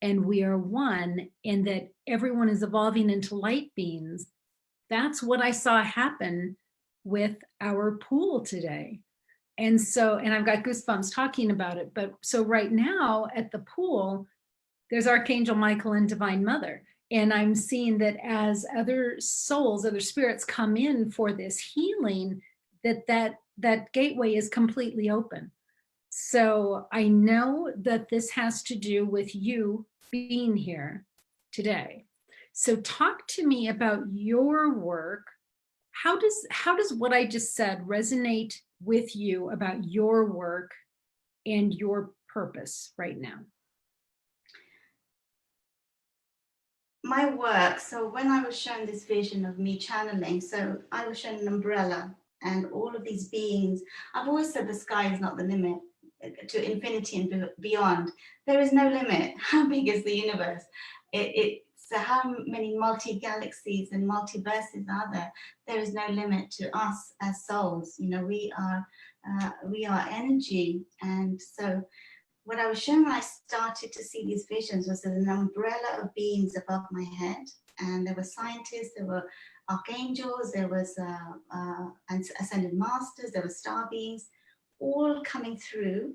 and we are one, and that everyone is evolving into light beings, that's what I saw happen with our pool today. And so, and I've got goosebumps talking about it, but so right now at the pool, there's Archangel Michael and Divine Mother. And I'm seeing that as other souls, other spirits come in for this healing, that gateway is completely open. So I know that this has to do with you being here today. So talk to me about your work. How does what I just said resonate with you about your work and your purpose right now? My work, so when I was shown this vision of me channeling, so I was shown an umbrella and all of these beings. I've always said the sky is not the limit to infinity and beyond. There is no limit. How big is the universe? So how many multi-galaxies and multiverses are there? There is no limit to us as souls. You know, we are energy. And so what I was shown when I started to see these visions was an umbrella of beings above my head. And there were scientists, there were archangels, there was ascended masters, there were star beings, all coming through.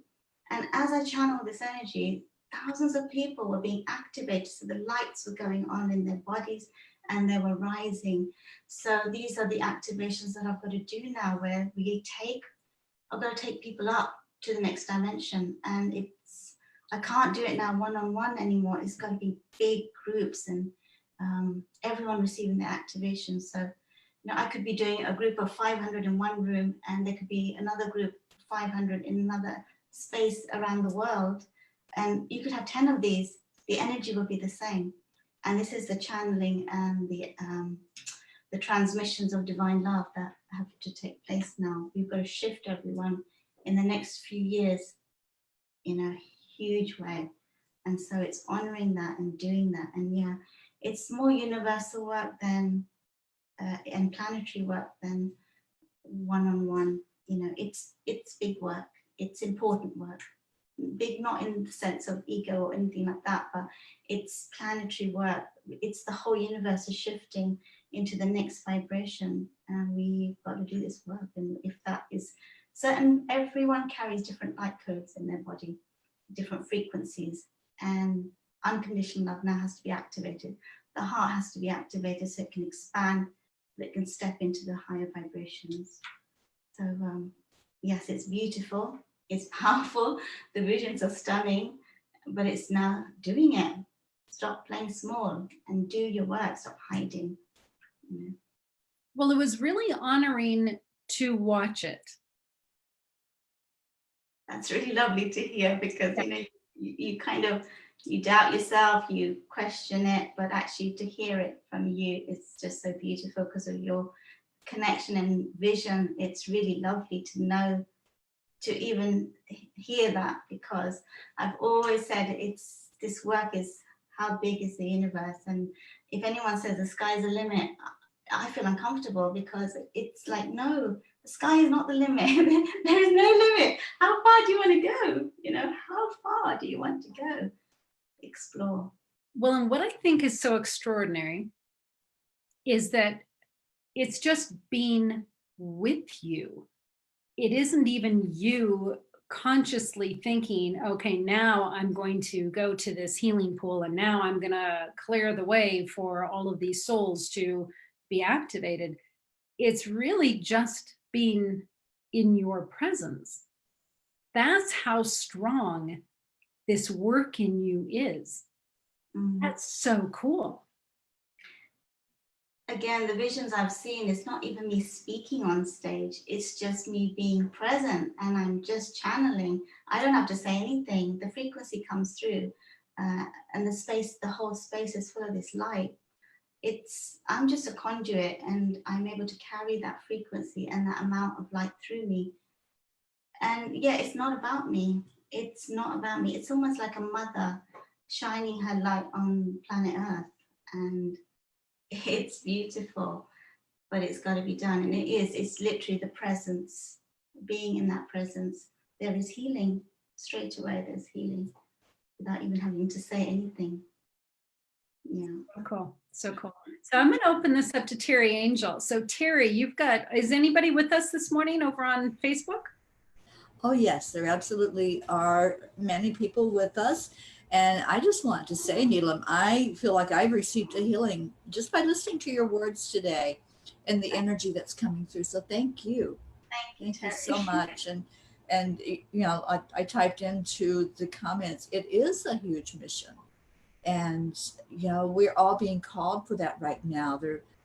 And as I channeled this energy, thousands of people were being activated. So the lights were going on in their bodies and they were rising. So these are the activations that I've got to do now, where I've got to take people up to the next dimension. And I can't do it now one-on-one anymore. It's got to be big groups and everyone receiving the activation. So, you know, I could be doing a group of 500 in one room, and there could be another group 500 in another space around the world. And you could have 10 of these, the energy will be the same. And this is the channeling and the transmissions of divine love that have to take place now. We've got to shift everyone in the next few years in a huge way. And so it's honoring that and doing that. And yeah, it's more universal work than and planetary work than one-on-one. You know, it's big work. It's important work. Big, not in the sense of ego or anything like that, but it's planetary work. It's the whole universe is shifting into the next vibration, and we've got to do this work. And if that is certain, everyone carries different light codes in their body, different frequencies, and unconditional love now has to be activated. The heart has to be activated so it can expand, so it can step into the higher vibrations. So yes, it's beautiful, it's powerful, the visions are stunning, but it's now doing it. Stop playing small and do your work, stop hiding. You know? Well, it was really honoring to watch it. That's really lovely to hear, because you know, you kind of, you doubt yourself, you question it, but actually to hear it from you, it's just so beautiful because of your connection and vision. It's really lovely to know, to even hear that, because I've always said this work is, how big is the universe? And if anyone says the sky's the limit, I feel uncomfortable, because it's like, no, the sky is not the limit. There is no limit. How far do you want to go? You know, how far do you want to go? Explore. Well, and what I think is so extraordinary is that it's just being with you. It isn't even you consciously thinking, okay, now I'm going to go to this healing pool and now I'm going to clear the way for all of these souls to be activated. It's really just being in your presence. That's how strong this work in you is. That's so cool. again, the visions I've seen, it's not even me speaking on stage. It's just me being present and I'm just channeling. I don't have to say anything. The frequency comes through and the whole space is full of this light. I'm just a conduit and I'm able to carry that frequency and that amount of light through me. And yeah, it's not about me. It's not about me. It's almost like a mother shining her light on planet Earth. And it's beautiful, but it's got to be done. And it's literally the presence, being in that presence. There is healing. Straight away, there's healing without even having to say anything. Yeah. So cool. So cool. So I'm going to open this up to Terry Angel. So Terry, is anybody with us this morning over on Facebook? Oh, yes, there absolutely are many people with us. And I just want to say, Neelam, I feel like I've received a healing just by listening to your words today and the energy that's coming through. So thank you. Thank you so much. And you know, I typed into the comments, it is a huge mission. And, you know, we're all being called for that right now.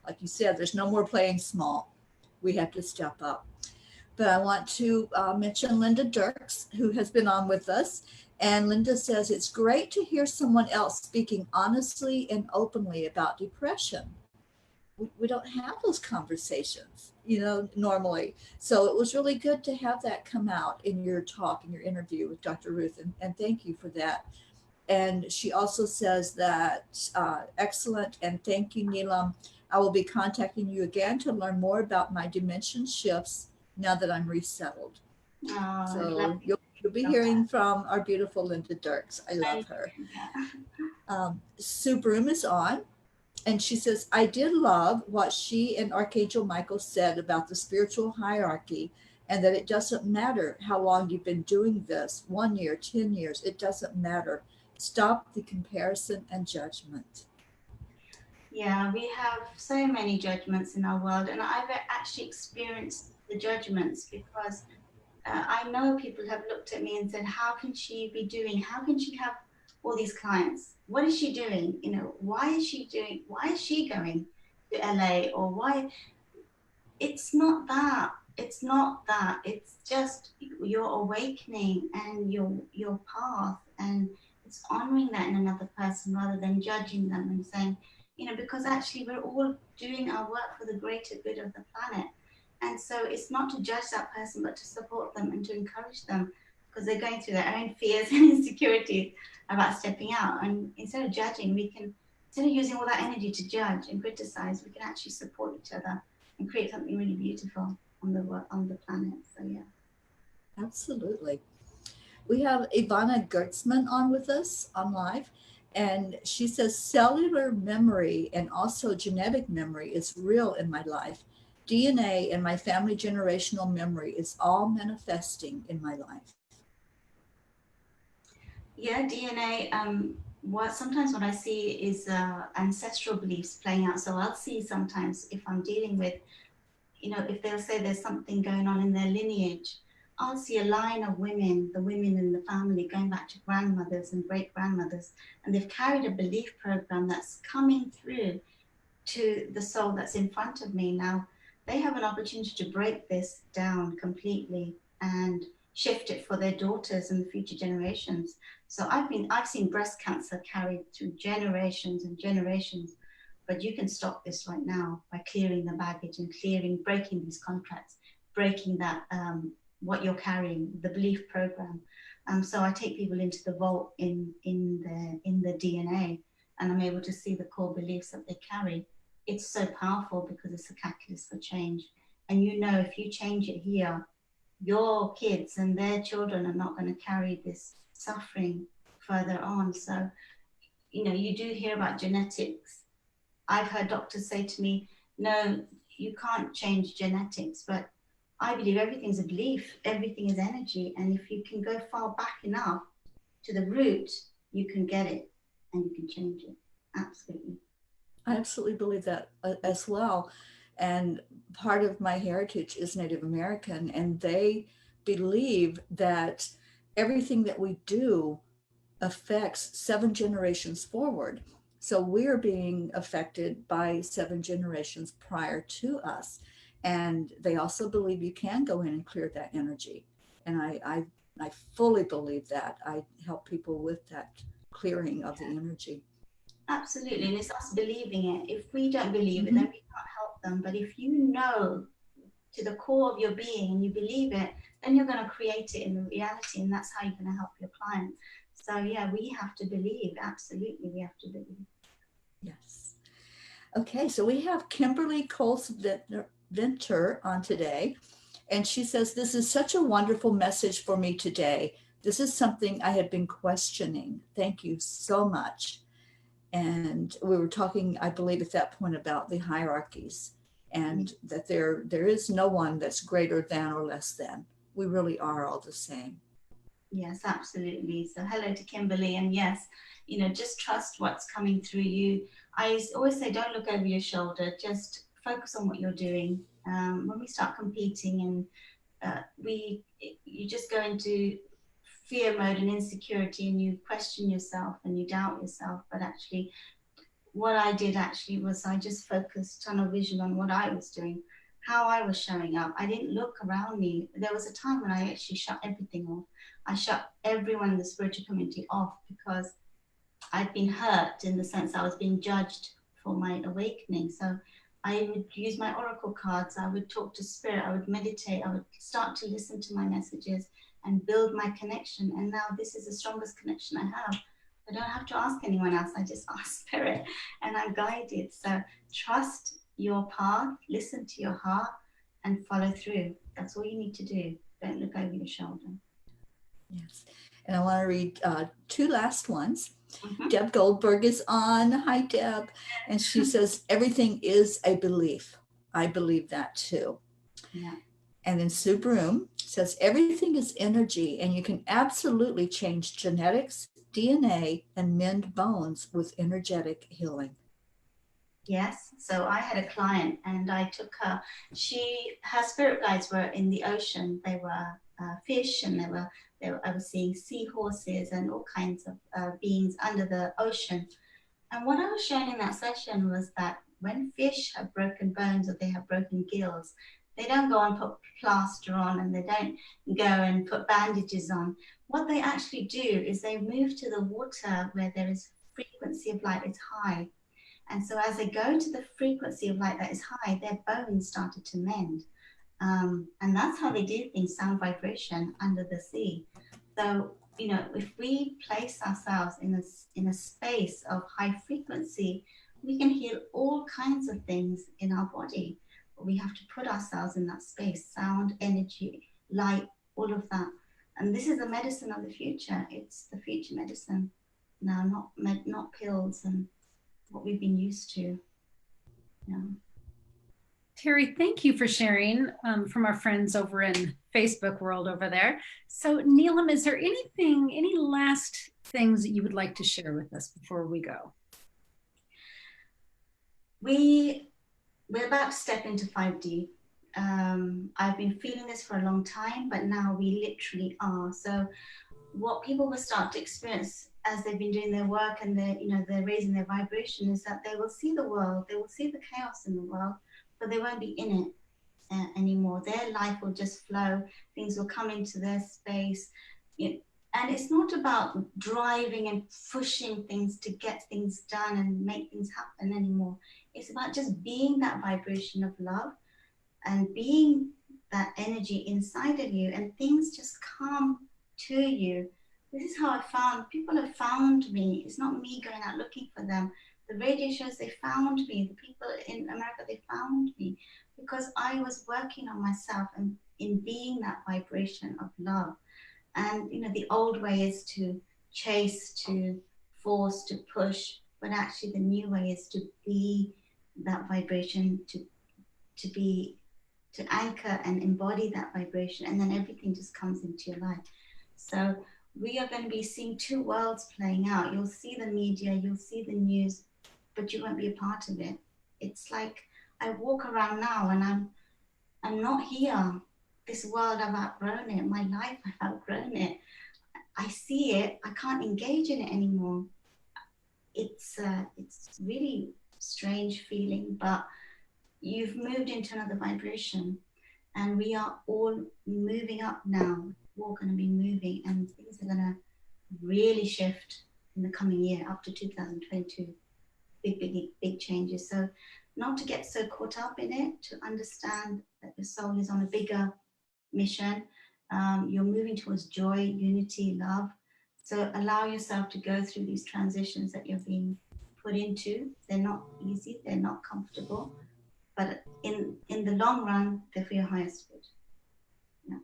Like you said, there's no more playing small. We have to step up. But I want to mention Linda Dirks, who has been on with us. And Linda says, it's great to hear someone else speaking honestly and openly about depression. We don't have those conversations, you know, normally. So it was really good to have that come out in your talk, in your interview with Dr. Ruth. And thank you for that. And she also says that, excellent, and thank you, Neelam. I will be contacting you again to learn more about my dimension shifts now that I'm resettled. Oh, so you'll be hearing from our beautiful Linda Dirks. I love her. Sue Broom is on, and she says, I did love what she and Archangel Michael said about the spiritual hierarchy, and that it doesn't matter how long you've been doing this, 1 year, 10 years, it doesn't matter. Stop the comparison and judgment. Yeah, we have so many judgments in our world, and I've actually experienced the judgments because I know people have looked at me and said, how can she have all these clients? What is she doing? You know, why is she going to LA, or why? It's not that. It's just your awakening and your path, and it's honoring that in another person rather than judging them and saying, you know, because actually we're all doing our work for the greater good of the planet. And so it's not to judge that person, but to support them and to encourage them, because they're going through their own fears and insecurities about stepping out. And instead of judging, instead of using all that energy to judge and criticize, we can actually support each other and create something really beautiful on the planet. So yeah. Absolutely. We have Ivana Gertzman on with us on live, and she says cellular memory and also genetic memory is real in my life. DNA and my family generational memory is all manifesting in my life. Yeah, DNA. Sometimes what I see is ancestral beliefs playing out. So I'll see sometimes if I'm dealing with, you know, if they'll say there's something going on in their lineage, I'll see a line of women, the women in the family going back to grandmothers and great grandmothers, and they've carried a belief program that's coming through to the soul that's in front of me. Now, they have an opportunity to break this down completely and shift it for their daughters and the future generations. So I've seen breast cancer carried through generations and generations, but you can stop this right now by clearing the baggage and breaking these contracts, breaking that, what you're carrying, the belief program. So I take people into the vault in the DNA, and I'm able to see the core beliefs that they carry. It's so powerful because it's a catalyst for change. And you know, if you change it here, your kids and their children are not going to carry this suffering further on. So, you know, you do hear about genetics. I've heard doctors say to me, no, you can't change genetics, but I believe everything's a belief, everything is energy. And if you can go far back enough to the root, you can get it and you can change it. Absolutely. I absolutely believe that as well. And part of my heritage is Native American, and they believe that everything that we do affects 7 generations forward. So we're being affected by 7 generations prior to us. And they also believe you can go in and clear that energy. And I fully believe that. I help people with that clearing of the energy. Absolutely, and it's us believing it. If we don't believe it, Mhm. then we can't help them. But if you know to the core of your being and you believe it, then you're going to create it in the reality, and that's how you're going to help your client. So yeah, we have to believe. Absolutely, we have to believe. Yes. Okay, so we have Kimberly Coles-Venter on today, and she says, "This is such a wonderful message for me today. This is something I had been questioning. Thank you so much." And we were talking, I believe, at that point about the hierarchies, and that there is no one that's greater than or less than. We really are all the same. Yes, absolutely. So hello to Kimberly, and yes, just trust what's coming through you. I always say, don't look over your shoulder. Just focus on what you're doing. When we start competing, and you just go into fear mode and insecurity, and you question yourself and you doubt yourself. But actually, what I did actually was I just focused tunnel vision on what I was doing, how I was showing up. I didn't look around me. There was a time when I actually shut everything off. I shut everyone in the spiritual community off because I'd been hurt in the sense I was being judged for my awakening. So I would use my oracle cards. I would talk to spirit. I would meditate. I would start to listen to my messages and build my connection. And now this is the strongest connection I have. I don't have to ask anyone else. I just ask spirit and I'm guided. So trust your path, listen to your heart and follow through. That's all you need to do. Don't look over your shoulder. Yes. And I want to read 2 last ones. Mm-hmm. Deb Goldberg is on. Hi, Deb. And she says, everything is a belief. I believe that too. Yeah. And then Sue Broom says, everything is energy, and you can absolutely change genetics, DNA, and mend bones with energetic healing. Yes. So I had a client and I took her. Her spirit guides were in the ocean. They were fish, and I was seeing seahorses and all kinds of beings under the ocean. And what I was showing in that session was that when fish have broken bones or they have broken gills, they don't go and put plaster on and they don't go and put bandages on. What they actually do is they move to the water where there is frequency of light is high. And so as they go to the frequency of light that is high, their bones started to mend. And that's how they do things, sound vibration under the sea. So, if we place ourselves in a space of high frequency, we can heal all kinds of things in our body. But we have to put ourselves in that space, sound, energy, light, all of that. And this is the medicine of the future. It's the future medicine now, not pills and what we've been used to. Yeah. Terry, thank you for sharing from our friends over in Facebook world over there. So Neelam, is there any last things that you would like to share with us before we go? We're about to step into 5D. I've been feeling this for a long time, but now we literally are. So what people will start to experience as they've been doing their work and they're raising their vibration is that they will see the world, they will see the chaos in the world, but they won't be in it anymore. Their life will just flow. Things will come into their space. And it's not about driving and pushing things to get things done and make things happen anymore. It's about just being that vibration of love and being that energy inside of you, and things just come to you. This is how I found people have found me. It's not me going out looking for them. The radio shows, they found me. The people in America, they found me because I was working on myself and in being that vibration of love. And the old way is to chase, to force, to push, but actually the new way is to be that vibration, to anchor and embody that vibration, and then everything just comes into your life. So we are going to be seeing 2 worlds playing out. You'll see the media, you'll see the news, but you won't be a part of it. It's like I walk around now and I'm not here. This world, I've outgrown it. My life, I've outgrown it. I see it. I can't engage in it anymore. it's really strange feeling, but you've moved into another vibration, and we are all moving up now. We're all going to be moving, and things are going to really shift in the coming year up to 2022. Big changes. So not to get so caught up in it, to understand that the soul is on a bigger mission. You're moving towards joy, unity, love. So allow yourself to go through these transitions that you're being put into. They're not easy, they're not comfortable, but in the long run, they're for your highest good. Yeah.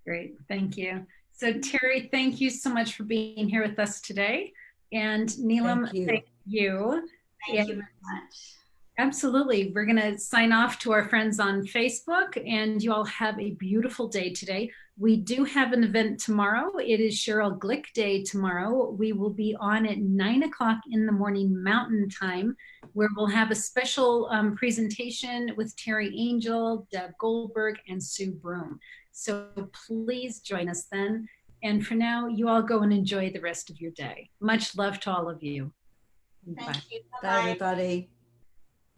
Great, thank you. So Terry, thank you so much for being here with us today. And Neelam, Thank you. thank you. Thank you very much. Absolutely. We're going to sign off to our friends on Facebook, and you all have a beautiful day today. We do have an event tomorrow. It is Cheryl Glick Day tomorrow. We will be on at 9 o'clock in the morning Mountain Time, where we'll have a special presentation with Terry Angel, Deb Goldberg, and Sue Broom. So please join us then. And for now, you all go and enjoy the rest of your day. Much love to all of you. Thank you. Bye, everybody.